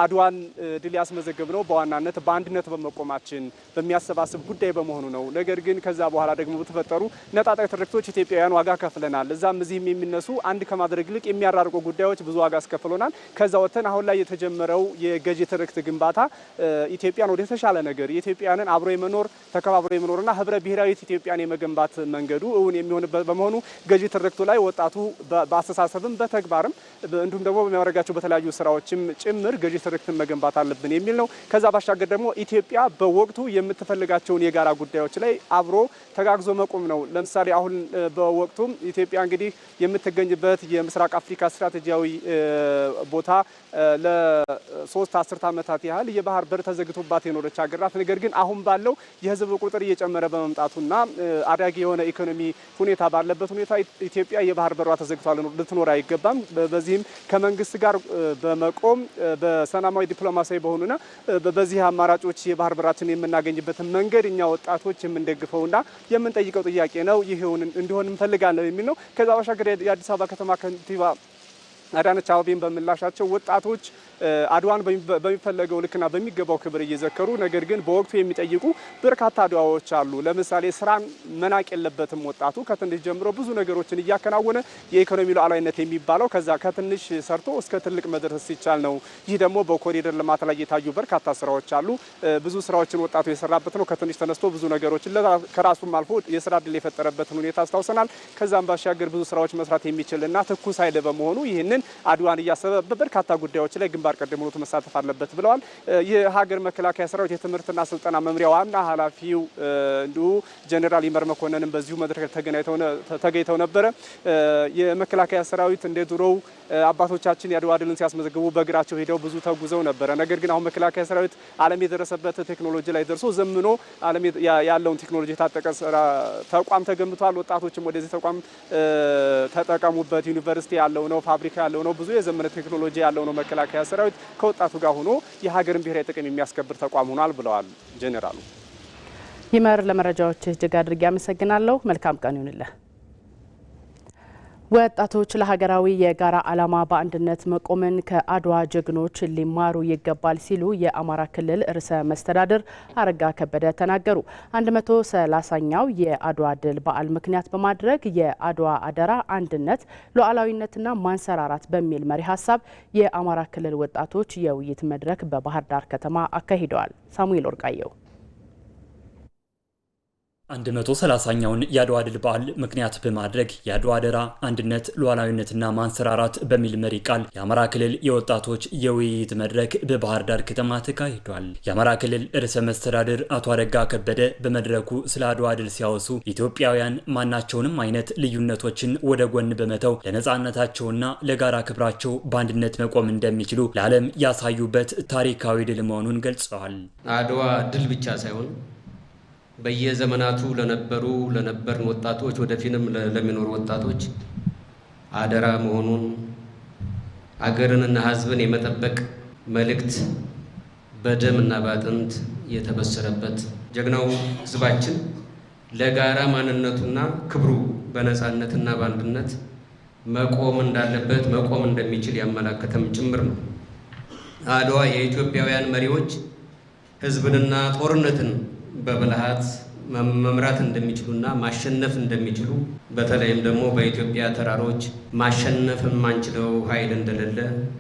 አድዋን ድል ያስመዘገብነው በዋናነት በአንድነት በመቆማችን በሚያሰባስብ ጉዳይ በመሆኑ ነው። ነገር ግን ከዛ በኋላ ደግሞ በተፈጠሩ ነጣጣይ ትርክቶች ኢትዮጵያውያን ዋጋ ከፍለናል፣ እዛም እዚህም የሚነሱ አንድ ከማድረግ ይልቅ የሚያራርቁ ጉዳዮች ብዙ ዋጋ አስከፍሎናል። ከዛ ወጥተን አሁን ላይ የተጀመረው የገዢ ትርክት ግንባታ ኢትዮጵያን ወደ ተሻለ ነገር የኢትዮጵያንን አብሮ የመኖር ተከባብሮ የመኖርና ህብረ ብሔራዊት ኢትዮጵያን የመገንባት መንገዱ እውን የሚሆንበት በመሆኑ ገዢ ትርክቱ ላይ ወጣቱ በአስተሳሰብም በተግባርም እንዲሁም ደግሞ በሚያደርጋቸው በተለያዩ ስራዎችም ጭምር ገዢ ትርክትን መገንባት አለብን የሚል ነው። ከዛ ባሻገር ደግሞ ኢትዮጵያ በወቅቱ የምትፈልጋቸውን የጋራ ጉዳዮች ላይ አብሮ ተጋግዞ መቆም ነው። ለምሳሌ አሁን በወቅቱ ኢትዮጵያ እንግዲህ የምትገኝበት የምስራቅ አፍሪካ ስትራቴጂያዊ ቦታ ለ3 አስርት ዓመታት ያህል የባህር በር ተዘግቶባት የኖረች ሀገር ናት። ነገር ግን አሁን ባለው የህዝብ ቁጥር እየጨመረ በመምጣቱና አዳጊ የሆነ ኢኮኖሚ ሁኔታ ባለበት ሁኔታ ኢትዮጵያ የባህር በሯ ተዘግቷል ልትኖር አይገባም። በዚህም ከመንግስት ጋር በመቆም በሰላማዊ ዲፕሎማሲያዊ በሆኑና በዚህ አማራጮች የባህር በራችን የምናገኝበትን መንገድ እኛ ወጣቶች የምንደግፈውና የምንጠይቀው ጥያቄ ነው። ይህ እንዲሆን እንፈልጋለን የሚል ነው። ከዛ ባሻገር የአዲስ አበባ ከተማ ከንቲባ አዳነች አቤቤን በምላሻቸው ወጣቶች አድዋን በሚፈለገው ልክና በሚገባው ክብር እየዘከሩ ነገር ግን በወቅቱ የሚጠይቁ በርካታ አድዋዎች አሉ። ለምሳሌ ስራን መናቅ የለበትም። ወጣቱ ከትንሽ ጀምሮ ብዙ ነገሮችን እያከናወነ የኢኮኖሚ ሉዓላዊነት የሚባለው ከዛ ከትንሽ ሰርቶ እስከ ትልቅ መድረስ ሲቻል ነው። ይህ ደግሞ በኮሪደር ልማት ላይ የታዩ በርካታ ስራዎች አሉ። ብዙ ስራዎችን ወጣቱ የሰራበት ነው። ከትንሽ ተነስቶ ብዙ ነገሮችን ከራሱም አልፎ የስራ ዕድል የፈጠረበትን ሁኔታ አስታውሰናል። ከዛም ባሻገር ብዙ ስራዎች መስራት የሚችልና ትኩስ ኃይል በመሆኑ ይህንን አድዋን እያሰበ በበርካታ ጉዳዮች ላይ ግንባር ቀደም ሆኖ መሳተፍ አለበት ብለዋል። የሀገር መከላከያ ሰራዊት የትምህርትና ስልጠና መምሪያ ዋና ኃላፊው እንዲሁ ጀኔራል ይመር መኮንንም በዚሁ መድረክ ተገኝተው ነበረ። የመከላከያ ሰራዊት እንደ ድሮው አባቶቻችን የአድዋ ድልን ሲያስመዘግቡ በእግራቸው ሄደው ብዙ ተጉዘው ነበረ። ነገር ግን አሁን መከላከያ ሰራዊት ዓለም የደረሰበት ቴክኖሎጂ ላይ ደርሶ ዘምኖ ዓለም ያለውን ቴክኖሎጂ የታጠቀ ተቋም ተገንብቷል። ወጣቶችም ወደዚህ ተቋም ተጠቀሙበት። ዩኒቨርሲቲ ያለው ነው፣ ፋብሪካ ያለው ነው፣ ብዙ የዘመነ ቴክኖሎጂ ያለው ነው። መከላከያ ሰራዊት ከወጣቱ ጋር ሆኖ የሀገርን ብሔራዊ ጥቅም የሚያስከብር ተቋም ሆኗል ብለዋል ጄኔራሉ። ይመር ለመረጃዎች እጅግ አድርጌ አመሰግናለሁ። መልካም ቀን ይሁንልህ። ወጣቶች ለሀገራዊ የጋራ ዓላማ በአንድነት መቆምን ከአድዋ ጀግኖች ሊማሩ ይገባል ሲሉ የአማራ ክልል ርዕሰ መስተዳድር አረጋ ከበደ ተናገሩ። 130ኛው የአድዋ ድል በዓል ምክንያት በማድረግ የአድዋ አደራ አንድነት፣ ሉዓላዊነትና ማንሰራራት በሚል መሪ ሀሳብ የአማራ ክልል ወጣቶች የውይይት መድረክ በባህር ዳር ከተማ አካሂደዋል። ሳሙኤል ወርቃየው 130ኛውን የአድዋ ድል በዓል ምክንያት በማድረግ የአድዋ አደራ አንድነት፣ ሉዓላዊነትና ማንሰራራት በሚል መሪ ቃል የአማራ ክልል የወጣቶች የውይይት መድረክ በባህር ዳር ከተማ ተካሂዷል። የአማራ ክልል ርዕሰ መስተዳድር አቶ አረጋ ከበደ በመድረኩ ስለ አድዋ ድል ሲያወሱ ኢትዮጵያውያን ማናቸውንም አይነት ልዩነቶችን ወደ ጎን በመተው ለነጻነታቸውና ለጋራ ክብራቸው በአንድነት መቆም እንደሚችሉ ለዓለም ያሳዩበት ታሪካዊ ድል መሆኑን ገልጸዋል። አድዋ ድል ብቻ ሳይሆን በየዘመናቱ ለነበርን ወጣቶች ወደፊትም ለሚኖሩ ወጣቶች አደራ መሆኑን አገርንና ሕዝብን የመጠበቅ መልእክት በደምና በአጥንት የተበሰረበት ጀግናው ሕዝባችን ለጋራ ማንነቱና ክብሩ በነጻነትና በአንድነት መቆም እንዳለበት መቆም እንደሚችል ያመላከተም ጭምር ነው። አድዋ የኢትዮጵያውያን መሪዎች ሕዝብንና ጦርነትን በብልሃት መምራት እንደሚችሉና ማሸነፍ እንደሚችሉ በተለይም ደግሞ በኢትዮጵያ ተራሮች ማሸነፍ የማንችለው ኃይል እንደሌለ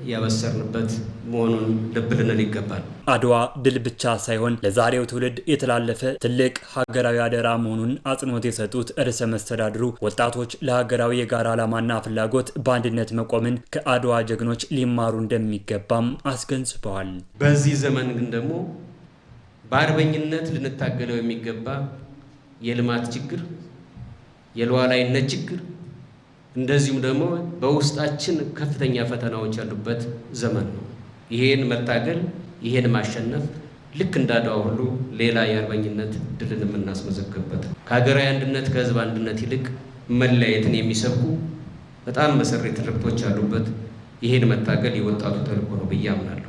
ያበሰርንበት መሆኑን ልብ ልንል ይገባል። አድዋ ድል ብቻ ሳይሆን ለዛሬው ትውልድ የተላለፈ ትልቅ ሀገራዊ አደራ መሆኑን አጽንኦት የሰጡት ርዕሰ መስተዳድሩ ወጣቶች ለሀገራዊ የጋራ ዓላማና ፍላጎት በአንድነት መቆምን ከአድዋ ጀግኖች ሊማሩ እንደሚገባም አስገንዝበዋል። በዚህ ዘመን ግን ደግሞ በአርበኝነት ልንታገለው የሚገባ የልማት ችግር፣ የሉዓላዊነት ችግር እንደዚሁም ደግሞ በውስጣችን ከፍተኛ ፈተናዎች ያሉበት ዘመን ነው። ይሄን መታገል፣ ይሄን ማሸነፍ ልክ እንዳድዋ ሁሉ ሌላ የአርበኝነት ድልን የምናስመዘግብበት ከሀገራዊ አንድነት ከህዝብ አንድነት ይልቅ መለያየትን የሚሰብኩ በጣም መሰሪ ትርክቶች ያሉበት ይሄን መታገል የወጣቱ ተልዕኮ ነው ብዬ አምናለሁ።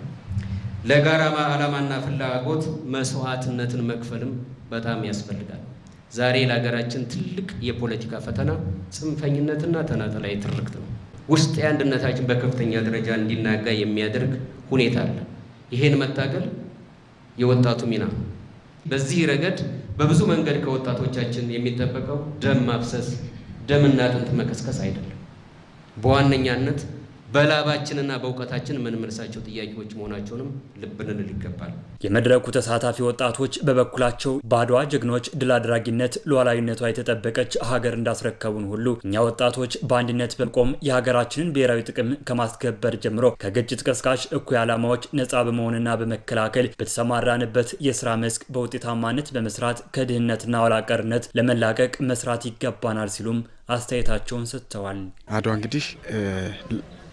ለጋራ ዓላማና ፍላጎት መስዋዕትነትን መክፈልም በጣም ያስፈልጋል። ዛሬ ለሀገራችን ትልቅ የፖለቲካ ፈተና ጽንፈኝነትና ተናጠላዊ ትርክት ነው። ውስጥ የአንድነታችን በከፍተኛ ደረጃ እንዲናጋ የሚያደርግ ሁኔታ አለ። ይሄን መታገል የወጣቱ ሚና። በዚህ ረገድ በብዙ መንገድ ከወጣቶቻችን የሚጠበቀው ደም ማፍሰስ፣ ደምና አጥንት መከስከስ አይደለም። በዋነኛነት በላባችንና በእውቀታችን የምንመልሳቸው ጥያቄዎች መሆናቸውንም ልብ ልንል ይገባል። የመድረኩ ተሳታፊ ወጣቶች በበኩላቸው በአድዋ ጀግኖች ድል አድራጊነት ሉዓላዊነቷ የተጠበቀች ሀገር እንዳስረከቡን ሁሉ እኛ ወጣቶች በአንድነት በመቆም የሀገራችንን ብሔራዊ ጥቅም ከማስከበር ጀምሮ ከግጭት ቀስቃሽ እኩይ ዓላማዎች ነፃ በመሆንና በመከላከል በተሰማራንበት የስራ መስክ በውጤታማነት በመስራት ከድህነትና ኋላቀርነት ለመላቀቅ መስራት ይገባናል ሲሉም አስተያየታቸውን ሰጥተዋል። አድዋ እንግዲህ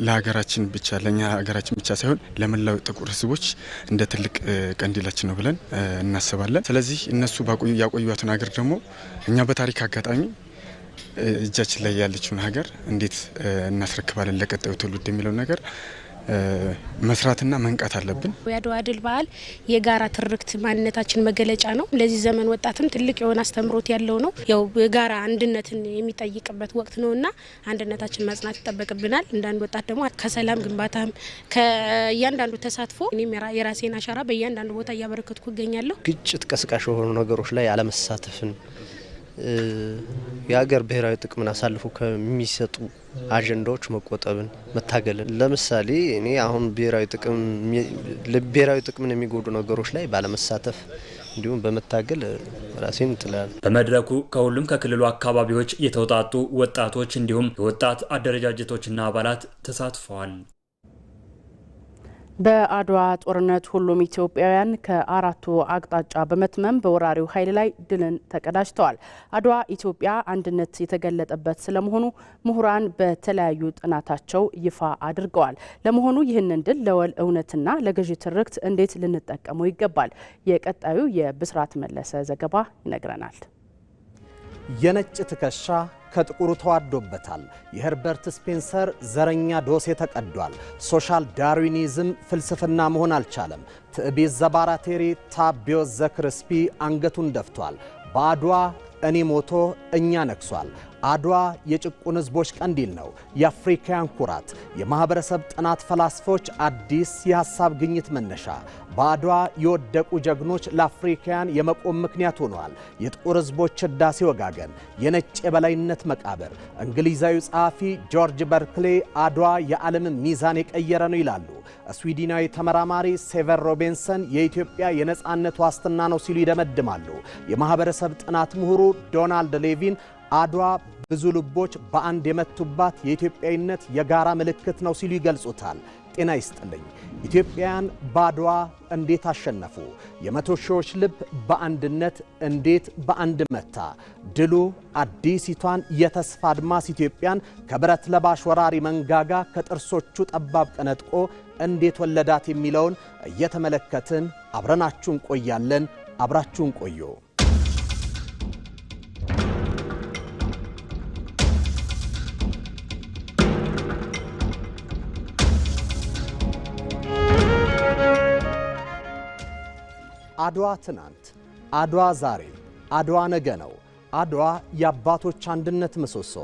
ለሀገራችን ብቻ ለኛ ሀገራችን ብቻ ሳይሆን ለመላው ጥቁር ሕዝቦች እንደ ትልቅ ቀንዲላችን ነው ብለን እናስባለን። ስለዚህ እነሱ ያቆዩዋትን ሀገር ደግሞ እኛ በታሪክ አጋጣሚ እጃችን ላይ ያለችውን ሀገር እንዴት እናስረክባለን ለቀጣዩ ትውልድ የሚለው ነገር መስራትና መንቃት አለብን። የአድዋ ድል በዓል የጋራ ትርክት ማንነታችን መገለጫ ነው። ለዚህ ዘመን ወጣትም ትልቅ የሆነ አስተምሮት ያለው ነው። ያው የጋራ አንድነትን የሚጠይቅበት ወቅት ነውና አንድነታችን ማጽናት ይጠበቅብናል። እንዳንድ ወጣት ደግሞ ከሰላም ግንባታም ከእያንዳንዱ ተሳትፎ እኔም የራሴን አሻራ በእያንዳንዱ ቦታ እያበረከትኩ እገኛለሁ። ግጭት ቀስቃሽ የሆኑ ነገሮች ላይ አለመሳተፍን የሀገር ብሔራዊ ጥቅምን አሳልፎ ከሚሰጡ አጀንዳዎች መቆጠብን መታገልን። ለምሳሌ እኔ አሁን ብሔራዊ ጥቅምን የሚጎዱ ነገሮች ላይ ባለመሳተፍ እንዲሁም በመታገል ራሴን ጥላል። በመድረኩ ከሁሉም ከክልሉ አካባቢዎች የተውጣጡ ወጣቶች እንዲሁም የወጣት አደረጃጀቶችና አባላት ተሳትፈዋል። በአድዋ ጦርነት ሁሉም ኢትዮጵያውያን ከአራቱ አቅጣጫ በመትመም በወራሪው ኃይል ላይ ድልን ተቀዳጅተዋል። አድዋ ኢትዮጵያ አንድነት የተገለጠበት ስለመሆኑ ምሁራን በተለያዩ ጥናታቸው ይፋ አድርገዋል። ለመሆኑ ይህንን ድል ለወል እውነትና ለገዢ ትርክት እንዴት ልንጠቀመው ይገባል? የቀጣዩ የብስራት መለሰ ዘገባ ይነግረናል። የነጭ ትከሻ ከጥቁሩ ተዋዶበታል። የሄርበርት ስፔንሰር ዘረኛ ዶሴ ተቀዷል። ሶሻል ዳርዊኒዝም ፍልስፍና መሆን አልቻለም። ትዕቢት ዘባራቴሪ ታቢዮስ ዘክርስፒ አንገቱን ደፍቷል። በአድዋ እኔ ሞቶ እኛ ነግሷል። አድዋ የጭቁን ህዝቦች ቀንዲል ነው፣ የአፍሪካውያን ኩራት። የማህበረሰብ ጥናት ፈላስፎች አዲስ የሐሳብ ግኝት መነሻ። በአድዋ የወደቁ ጀግኖች ለአፍሪካውያን የመቆም ምክንያት ሆነዋል። የጥቁር ህዝቦች ህዳሴ ወጋገን፣ የነጭ የበላይነት መቃብር። እንግሊዛዊ ጸሐፊ ጆርጅ በርክሌ አድዋ የዓለምን ሚዛን የቀየረ ነው ይላሉ። ስዊድናዊ ተመራማሪ ሴቨር ሮቤንሰን የኢትዮጵያ የነጻነት ዋስትና ነው ሲሉ ይደመድማሉ። የማህበረሰብ ጥናት ምሁሩ ዶናልድ ሌቪን አድዋ ብዙ ልቦች በአንድ የመቱባት የኢትዮጵያዊነት የጋራ ምልክት ነው ሲሉ ይገልጹታል። ጤና ይስጥልኝ። ኢትዮጵያውያን በአድዋ እንዴት አሸነፉ? የመቶ ሺዎች ልብ በአንድነት እንዴት በአንድ መታ? ድሉ አዲሲቷን የተስፋ አድማስ ኢትዮጵያን ከብረት ለባሽ ወራሪ መንጋጋ ከጥርሶቹ ጠባብ ቀነጥቆ እንዴት ወለዳት የሚለውን እየተመለከትን አብረናችሁን ቆያለን። አብራችሁን ቆዩ። አድዋ ትናንት፣ አድዋ ዛሬ፣ አድዋ ነገ ነው። አድዋ የአባቶች አንድነት ምሰሶ፣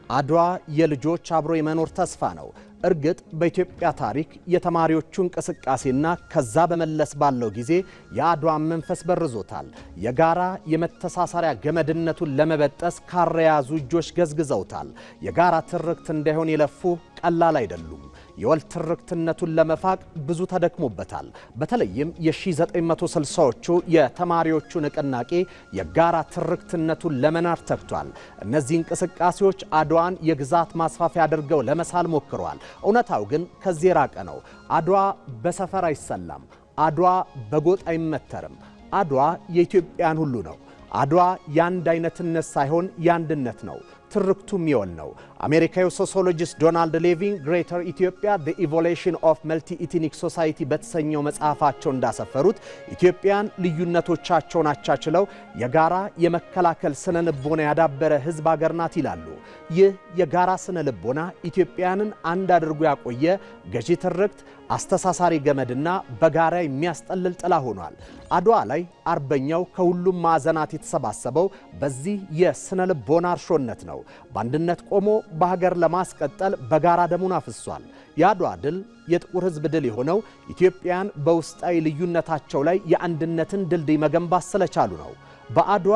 አድዋ የልጆች አብሮ የመኖር ተስፋ ነው። እርግጥ በኢትዮጵያ ታሪክ የተማሪዎቹ እንቅስቃሴና ከዛ በመለስ ባለው ጊዜ የአድዋን መንፈስ በርዞታል። የጋራ የመተሳሰሪያ ገመድነቱን ለመበጠስ ካራ የያዙ እጆች ገዝግዘውታል። የጋራ ትርክት እንዳይሆን የለፉ ቀላል አይደሉም። የወል ትርክትነቱን ለመፋቅ ብዙ ተደክሞበታል። በተለይም የ1960ዎቹ የተማሪዎቹ ንቅናቄ የጋራ ትርክትነቱን ለመናር ተግቷል። እነዚህ እንቅስቃሴዎች አድዋን የግዛት ማስፋፊያ አድርገው ለመሳል ሞክረዋል። እውነታው ግን ከዚህ የራቀ ነው። አድዋ በሰፈር አይሰላም። አድዋ በጎጥ አይመተርም። አድዋ የኢትዮጵያን ሁሉ ነው። አድዋ የአንድ አይነትነት ሳይሆን የአንድነት ነው። ትርክቱም የወል ነው። አሜሪካዊ ሶሲዮሎጂስት ዶናልድ ሌቪን ግሬተር ኢትዮጵያ ዘ ኢቮሉሽን ኦፍ መልቲ ኢትኒክ ሶሳይቲ በተሰኘው መጽሐፋቸው እንዳሰፈሩት ኢትዮጵያን ልዩነቶቻቸውን አቻችለው የጋራ የመከላከል ስነ ልቦና ያዳበረ ህዝብ አገር ናት ይላሉ። ይህ የጋራ ስነ ልቦና ኢትዮጵያንን አንድ አድርጎ ያቆየ ገዢ ትርክት፣ አስተሳሳሪ ገመድና በጋራ የሚያስጠልል ጥላ ሆኗል። አድዋ ላይ አርበኛው ከሁሉም ማዕዘናት የተሰባሰበው በዚህ የስነ ልቦና እርሾነት ነው። በአንድነት ቆሞ በሀገር ለማስቀጠል በጋራ ደሙን አፍሷል። የአድዋ ድል የጥቁር ህዝብ ድል የሆነው ኢትዮጵያን በውስጣዊ ልዩነታቸው ላይ የአንድነትን ድልድይ መገንባት ስለቻሉ ነው። በአድዋ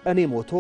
እኔ ሞቶ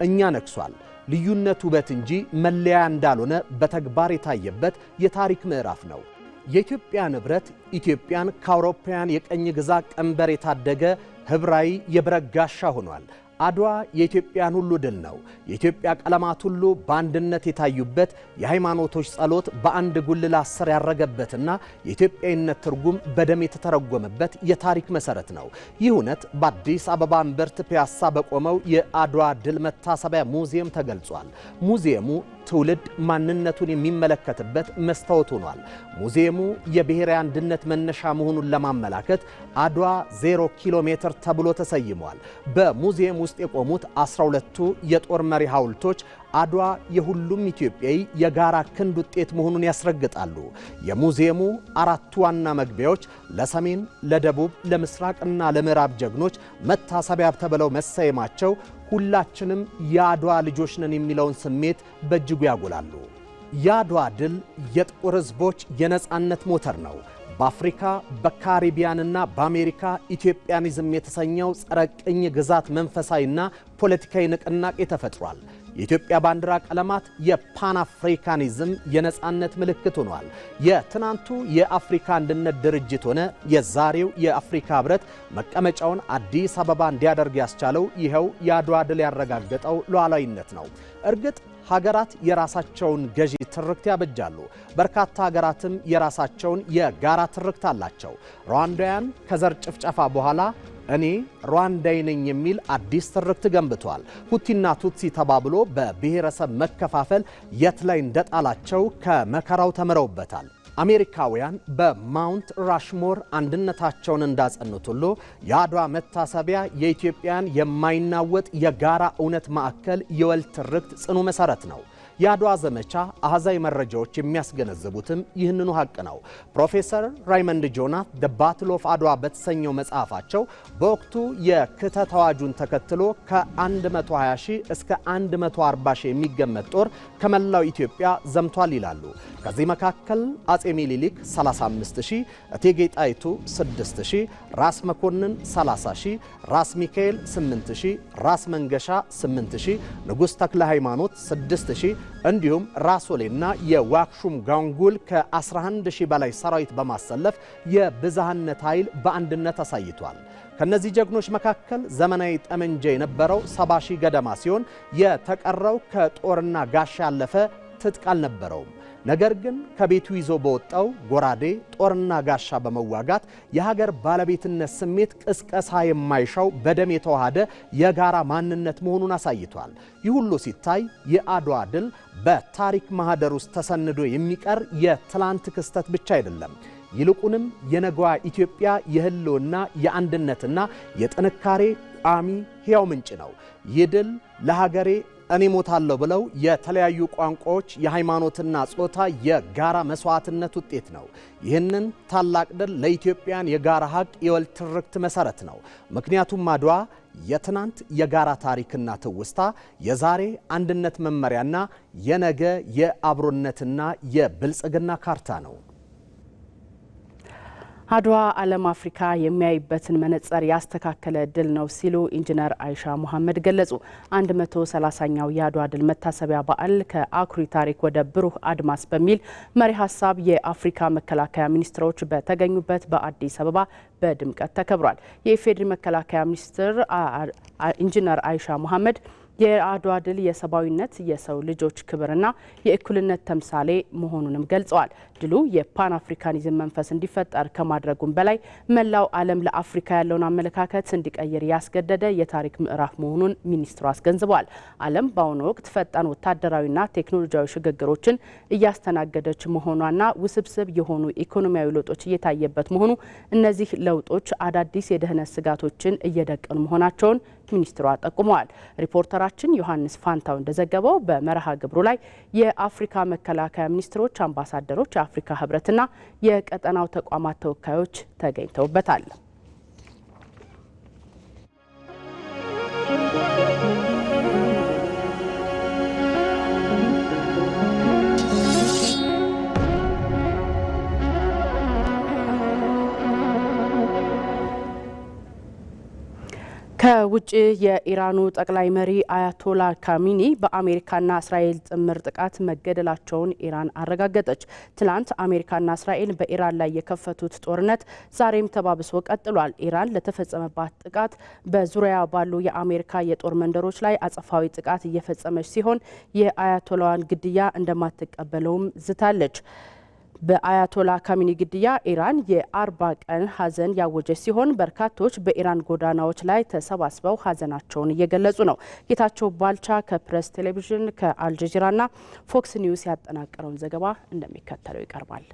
እኛ ነግሷል። ልዩነት ውበት እንጂ መለያ እንዳልሆነ በተግባር የታየበት የታሪክ ምዕራፍ ነው። የኢትዮጵያ ንብረት ኢትዮጵያን ከአውሮፓውያን የቀኝ ግዛት ቀንበር የታደገ ህብራዊ የብረት ጋሻ ሆኗል። አድዋ የኢትዮጵያን ሁሉ ድል ነው። የኢትዮጵያ ቀለማት ሁሉ በአንድነት የታዩበት፣ የሃይማኖቶች ጸሎት በአንድ ጉልላት ስር ያረገበትና የኢትዮጵያዊነት ትርጉም በደም የተተረጎመበት የታሪክ መሰረት ነው። ይህ እውነት በአዲስ አበባ እምብርት ፒያሳ በቆመው የአድዋ ድል መታሰቢያ ሙዚየም ተገልጿል። ሙዚየሙ ትውልድ ማንነቱን የሚመለከትበት መስታወት ሆኗል። ሙዚየሙ የብሔራዊ አንድነት መነሻ መሆኑን ለማመላከት አድዋ 0 ኪሎ ሜትር ተብሎ ተሰይሟል። በሙዚየም ውስጥ የቆሙት 12ቱ የጦር መሪ ሐውልቶች አድዋ የሁሉም ኢትዮጵያዊ የጋራ ክንድ ውጤት መሆኑን ያስረግጣሉ። የሙዚየሙ 4ቱ ዋና መግቢያዎች ለሰሜን፣ ለደቡብ፣ ለምስራቅና ለምዕራብ ጀግኖች መታሰቢያ ተብለው መሰየማቸው ሁላችንም የአድዋ ልጆች ነን የሚለውን ስሜት በእጅጉ ያጎላሉ። የአድዋ ድል የጥቁር ሕዝቦች የነጻነት ሞተር ነው። በአፍሪካ በካሪቢያንና በአሜሪካ ኢትዮጵያኒዝም የተሰኘው ጸረ ቅኝ ግዛት መንፈሳዊና ፖለቲካዊ ንቅናቄ ተፈጥሯል። የኢትዮጵያ ባንዲራ ቀለማት የፓን አፍሪካኒዝም የነጻነት ምልክት ሆኗል። የትናንቱ የአፍሪካ አንድነት ድርጅት ሆነ የዛሬው የአፍሪካ ህብረት መቀመጫውን አዲስ አበባ እንዲያደርግ ያስቻለው ይኸው የአድዋ ድል ያረጋገጠው ሉዓላዊነት ነው። እርግጥ ሀገራት የራሳቸውን ገዢ ትርክት ያበጃሉ። በርካታ ሀገራትም የራሳቸውን የጋራ ትርክት አላቸው። ሩዋንዳውያን ከዘር ጭፍጨፋ በኋላ እኔ ሩዋንዳዊ ነኝ የሚል አዲስ ትርክት ገንብቷል። ሁቲና ቱትሲ ተባብሎ በብሔረሰብ መከፋፈል የት ላይ እንደጣላቸው ከመከራው ተምረውበታል። አሜሪካውያን በማውንት ራሽሞር አንድነታቸውን እንዳጸኑት ሁሉ የአድዋ መታሰቢያ የኢትዮጵያን የማይናወጥ የጋራ እውነት ማዕከል የወል ትርክት ጽኑ መሰረት ነው። የአድዋ ዘመቻ አሃዛዊ መረጃዎች የሚያስገነዝቡትም ይህንኑ ሀቅ ነው። ፕሮፌሰር ራይመንድ ጆናት ደ ባትል ኦፍ አድዋ በተሰኘው መጽሐፋቸው በወቅቱ የክተት አዋጁን ተከትሎ ከ120 ሺህ እስከ 140 ሺህ የሚገመት ጦር ከመላው ኢትዮጵያ ዘምቷል ይላሉ። ከዚህ መካከል አጼ ሚኒሊክ 35 ሺህ፣ እቴጌ ጣይቱ 6 ሺህ፣ ራስ መኮንን 30 ሺህ፣ ራስ ሚካኤል 8 ሺህ፣ ራስ መንገሻ 8 ሺህ፣ ንጉሥ ተክለ ሃይማኖት 6 ሺህ እንዲሁም ራሶሌና የዋክሹም ጋንጉል ከ11 ሺህ በላይ ሰራዊት በማሰለፍ የብዝሃነት ኃይል በአንድነት አሳይቷል። ከነዚህ ጀግኖች መካከል ዘመናዊ ጠመንጃ የነበረው 70 ሺህ ገደማ ሲሆን የተቀረው ከጦርና ጋሻ ያለፈ ትጥቅ አልነበረውም። ነገር ግን ከቤቱ ይዞ በወጣው ጎራዴ ጦርና ጋሻ በመዋጋት የሀገር ባለቤትነት ስሜት ቅስቀሳ የማይሻው በደም የተዋሃደ የጋራ ማንነት መሆኑን አሳይቷል። ይህ ሁሉ ሲታይ የአድዋ ድል በታሪክ ማህደር ውስጥ ተሰንዶ የሚቀር የትላንት ክስተት ብቻ አይደለም። ይልቁንም የነገዋ ኢትዮጵያ የህልውና የአንድነትና የጥንካሬ ቋሚ ሕያው ምንጭ ነው። ይህ ድል ለሀገሬ እኔ ሞታለሁ ብለው የተለያዩ ቋንቋዎች፣ የሃይማኖትና ጾታ የጋራ መስዋዕትነት ውጤት ነው። ይህንን ታላቅ ድል ለኢትዮጵያን የጋራ ሀቅ የወል ትርክት መሰረት ነው። ምክንያቱም አድዋ የትናንት የጋራ ታሪክና ትውስታ፣ የዛሬ አንድነት መመሪያና የነገ የአብሮነትና የብልጽግና ካርታ ነው። አድዋ ዓለም አፍሪካ የሚያይበትን መነጽር ያስተካከለ ድል ነው ሲሉ ኢንጂነር አይሻ መሐመድ ገለጹ። 130ኛው የአድዋ ድል መታሰቢያ በዓል ከአኩሪ ታሪክ ወደ ብሩህ አድማስ በሚል መሪ ሀሳብ የአፍሪካ መከላከያ ሚኒስትሮች በተገኙበት በአዲስ አበባ በድምቀት ተከብሯል። የኢፌዴሪ መከላከያ ሚኒስትር ኢንጂነር አይሻ መሐመድ የአድዋ ድል የሰብአዊነት የሰው ልጆች ክብርና የእኩልነት ተምሳሌ መሆኑንም ገልጸዋል። ድሉ የፓን አፍሪካኒዝም መንፈስ እንዲፈጠር ከማድረጉም በላይ መላው ዓለም ለአፍሪካ ያለውን አመለካከት እንዲቀይር ያስገደደ የታሪክ ምዕራፍ መሆኑን ሚኒስትሩ አስገንዝበዋል። ዓለም በአሁኑ ወቅት ፈጣን ወታደራዊና ቴክኖሎጂያዊ ሽግግሮችን እያስተናገደች መሆኗና ውስብስብ የሆኑ ኢኮኖሚያዊ ለውጦች እየታየበት መሆኑ እነዚህ ለውጦች አዳዲስ የደህንነት ስጋቶችን እየደቀኑ መሆናቸውን ሚኒስትሯ ጠቁመዋል። ሪፖርተራችን ዮሐንስ ፋንታው እንደዘገበው በመርሃ ግብሩ ላይ የአፍሪካ መከላከያ ሚኒስትሮች፣ አምባሳደሮች፣ የአፍሪካ ህብረትና የቀጠናው ተቋማት ተወካዮች ተገኝተውበታል። ከውጭ የኢራኑ ጠቅላይ መሪ አያቶላ ካሚኒ በአሜሪካና እስራኤል ጥምር ጥቃት መገደላቸውን ኢራን አረጋገጠች። ትላንት አሜሪካና እስራኤል በኢራን ላይ የከፈቱት ጦርነት ዛሬም ተባብሶ ቀጥሏል። ኢራን ለተፈጸመባት ጥቃት በዙሪያ ባሉ የአሜሪካ የጦር መንደሮች ላይ አጸፋዊ ጥቃት እየፈጸመች ሲሆን የአያቶላዋን ግድያ እንደማትቀበለውም ዝታለች። በአያቶላ ካሚኒ ግድያ ኢራን የ40 ቀን ሀዘን ያወጀች ሲሆን በርካቶች በኢራን ጎዳናዎች ላይ ተሰባስበው ሀዘናቸውን እየገለጹ ነው። ጌታቸው ባልቻ ከፕሬስ ቴሌቪዥን ከአልጀዚራና ፎክስ ኒውስ ያጠናቀረውን ዘገባ እንደሚከተለው ይቀርባል።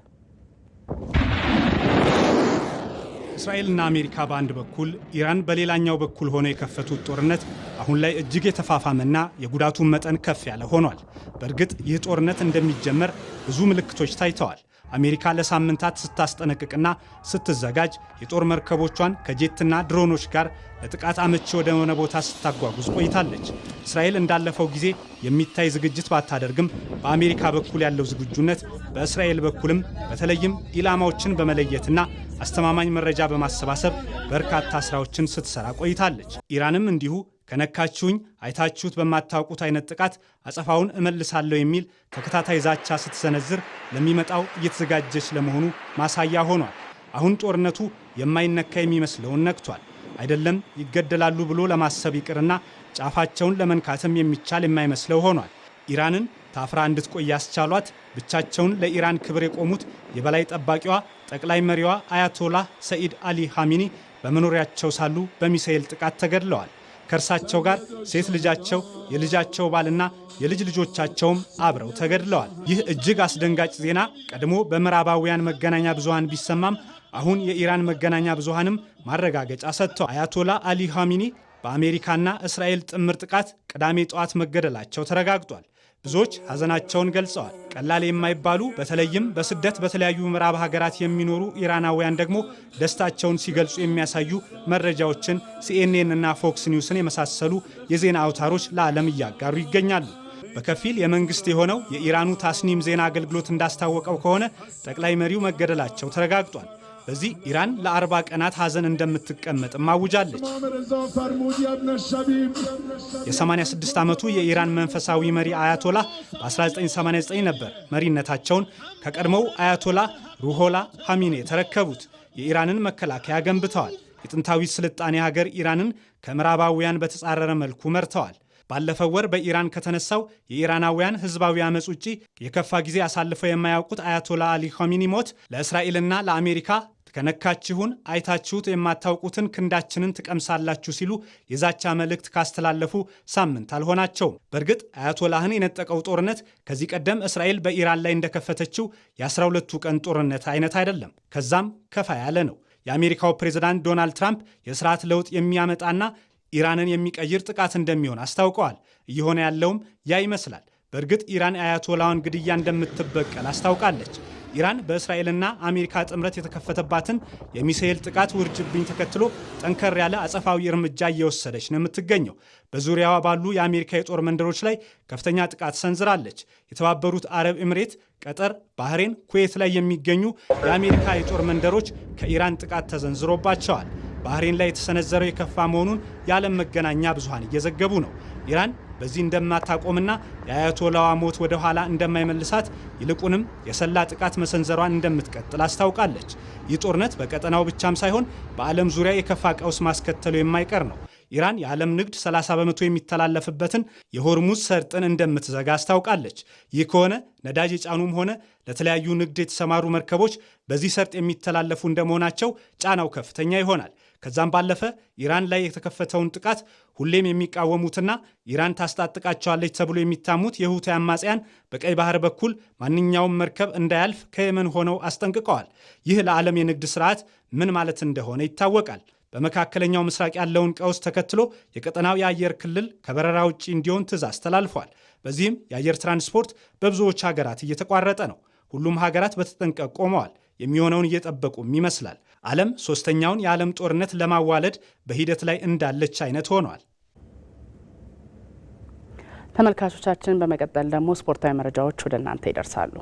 እስራኤልና አሜሪካ በአንድ በኩል ኢራን በሌላኛው በኩል ሆነው የከፈቱት ጦርነት አሁን ላይ እጅግ የተፋፋመና የጉዳቱን መጠን ከፍ ያለ ሆኗል። በእርግጥ ይህ ጦርነት እንደሚጀመር ብዙ ምልክቶች ታይተዋል። አሜሪካ ለሳምንታት ስታስጠነቅቅና ስትዘጋጅ የጦር መርከቦቿን ከጄትና ድሮኖች ጋር ለጥቃት አመቺ ወደሆነ ቦታ ስታጓጉዝ ቆይታለች። እስራኤል እንዳለፈው ጊዜ የሚታይ ዝግጅት ባታደርግም በአሜሪካ በኩል ያለው ዝግጁነት በእስራኤል በኩልም በተለይም ኢላማዎችን በመለየትና አስተማማኝ መረጃ በማሰባሰብ በርካታ ስራዎችን ስትሰራ ቆይታለች። ኢራንም እንዲሁ ከነካችሁኝ አይታችሁት በማታውቁት አይነት ጥቃት አጸፋውን እመልሳለሁ የሚል ተከታታይ ዛቻ ስትሰነዝር ለሚመጣው እየተዘጋጀች ለመሆኑ ማሳያ ሆኗል። አሁን ጦርነቱ የማይነካ የሚመስለውን ነክቷል። አይደለም ይገደላሉ ብሎ ለማሰብ ይቅርና ጫፋቸውን ለመንካትም የሚቻል የማይመስለው ሆኗል። ኢራንን ታፍራ እንድትቆይ ያስቻሏት ብቻቸውን ለኢራን ክብር የቆሙት የበላይ ጠባቂዋ ጠቅላይ መሪዋ አያቶላህ ሰኢድ አሊ ኻሜኒ በመኖሪያቸው ሳሉ በሚሳኤል ጥቃት ተገድለዋል። ከእርሳቸው ጋር ሴት ልጃቸው፣ የልጃቸው ባልና የልጅ ልጆቻቸውም አብረው ተገድለዋል። ይህ እጅግ አስደንጋጭ ዜና ቀድሞ በምዕራባውያን መገናኛ ብዙሃን ቢሰማም አሁን የኢራን መገናኛ ብዙሃንም ማረጋገጫ ሰጥተዋል። አያቶላ አሊ ኻሜኒ በአሜሪካና እስራኤል ጥምር ጥቃት ቅዳሜ ጠዋት መገደላቸው ተረጋግጧል። ብዙዎች ሀዘናቸውን ገልጸዋል። ቀላል የማይባሉ በተለይም በስደት በተለያዩ ምዕራብ ሀገራት የሚኖሩ ኢራናውያን ደግሞ ደስታቸውን ሲገልጹ የሚያሳዩ መረጃዎችን ሲኤንኤን እና ፎክስ ኒውስን የመሳሰሉ የዜና አውታሮች ለዓለም እያጋሩ ይገኛሉ። በከፊል የመንግስት የሆነው የኢራኑ ታስኒም ዜና አገልግሎት እንዳስታወቀው ከሆነ ጠቅላይ መሪው መገደላቸው ተረጋግጧል። በዚህ ኢራን ለ40 ቀናት ሀዘን እንደምትቀመጥም አውጃለች። የ86 ዓመቱ የኢራን መንፈሳዊ መሪ አያቶላ በ1989 ነበር መሪነታቸውን ከቀድሞው አያቶላ ሩሆላ ኻሜኒ የተረከቡት። የኢራንን መከላከያ ገንብተዋል። የጥንታዊ ስልጣኔ ሀገር ኢራንን ከምዕራባውያን በተጻረረ መልኩ መርተዋል። ባለፈው ወር በኢራን ከተነሳው የኢራናውያን ህዝባዊ አመጽ ውጪ የከፋ ጊዜ አሳልፈው የማያውቁት አያቶላ አሊ ኻሜኒ ሞት ለእስራኤልና ለአሜሪካ ከነካችሁን አይታችሁት የማታውቁትን ክንዳችንን ትቀምሳላችሁ ሲሉ የዛቻ መልእክት ካስተላለፉ ሳምንት አልሆናቸውም። በእርግጥ አያቶላህን የነጠቀው ጦርነት ከዚህ ቀደም እስራኤል በኢራን ላይ እንደከፈተችው የ12ቱ ቀን ጦርነት አይነት አይደለም። ከዛም ከፋ ያለ ነው። የአሜሪካው ፕሬዝዳንት ዶናልድ ትራምፕ የስርዓት ለውጥ የሚያመጣና ኢራንን የሚቀይር ጥቃት እንደሚሆን አስታውቀዋል። እየሆነ ያለውም ያ ይመስላል። በእርግጥ ኢራን አያቶላውን ግድያ እንደምትበቀል አስታውቃለች። ኢራን በእስራኤልና አሜሪካ ጥምረት የተከፈተባትን የሚሳኤል ጥቃት ውርጅብኝ ተከትሎ ጠንከር ያለ አጸፋዊ እርምጃ እየወሰደች ነው የምትገኘው። በዙሪያዋ ባሉ የአሜሪካ የጦር መንደሮች ላይ ከፍተኛ ጥቃት ሰንዝራለች። የተባበሩት አረብ ኤምሬት፣ ቀጠር፣ ባህሬን፣ ኩዌት ላይ የሚገኙ የአሜሪካ የጦር መንደሮች ከኢራን ጥቃት ተዘንዝሮባቸዋል። ባህሬን ላይ የተሰነዘረው የከፋ መሆኑን የዓለም መገናኛ ብዙሃን እየዘገቡ ነው። ኢራን በዚህ እንደማታቆምና የአያቶላዋ ሞት ወደ ኋላ እንደማይመልሳት ይልቁንም የሰላ ጥቃት መሰንዘሯን እንደምትቀጥል አስታውቃለች። ይህ ጦርነት በቀጠናው ብቻም ሳይሆን በዓለም ዙሪያ የከፋ ቀውስ ማስከተሉ የማይቀር ነው። ኢራን የዓለም ንግድ 30 በመቶ የሚተላለፍበትን የሆርሙዝ ሰርጥን እንደምትዘጋ አስታውቃለች። ይህ ከሆነ ነዳጅ የጫኑም ሆነ ለተለያዩ ንግድ የተሰማሩ መርከቦች በዚህ ሰርጥ የሚተላለፉ እንደመሆናቸው ጫናው ከፍተኛ ይሆናል። ከዛም ባለፈ ኢራን ላይ የተከፈተውን ጥቃት ሁሌም የሚቃወሙትና ኢራን ታስታጥቃቸዋለች ተብሎ የሚታሙት የሁቲ አማጽያን በቀይ ባህር በኩል ማንኛውም መርከብ እንዳያልፍ ከየመን ሆነው አስጠንቅቀዋል። ይህ ለዓለም የንግድ ስርዓት ምን ማለት እንደሆነ ይታወቃል። በመካከለኛው ምስራቅ ያለውን ቀውስ ተከትሎ የቀጠናው የአየር ክልል ከበረራ ውጭ እንዲሆን ትዕዛዝ ተላልፏል። በዚህም የአየር ትራንስፖርት በብዙዎች ሀገራት እየተቋረጠ ነው። ሁሉም ሀገራት በተጠንቀቅ ቆመዋል። የሚሆነውን እየጠበቁም ይመስላል። ዓለም ሶስተኛውን የዓለም ጦርነት ለማዋለድ በሂደት ላይ እንዳለች አይነት ሆኗል። ተመልካቾቻችን፣ በመቀጠል ደግሞ ስፖርታዊ መረጃዎች ወደ እናንተ ይደርሳሉ።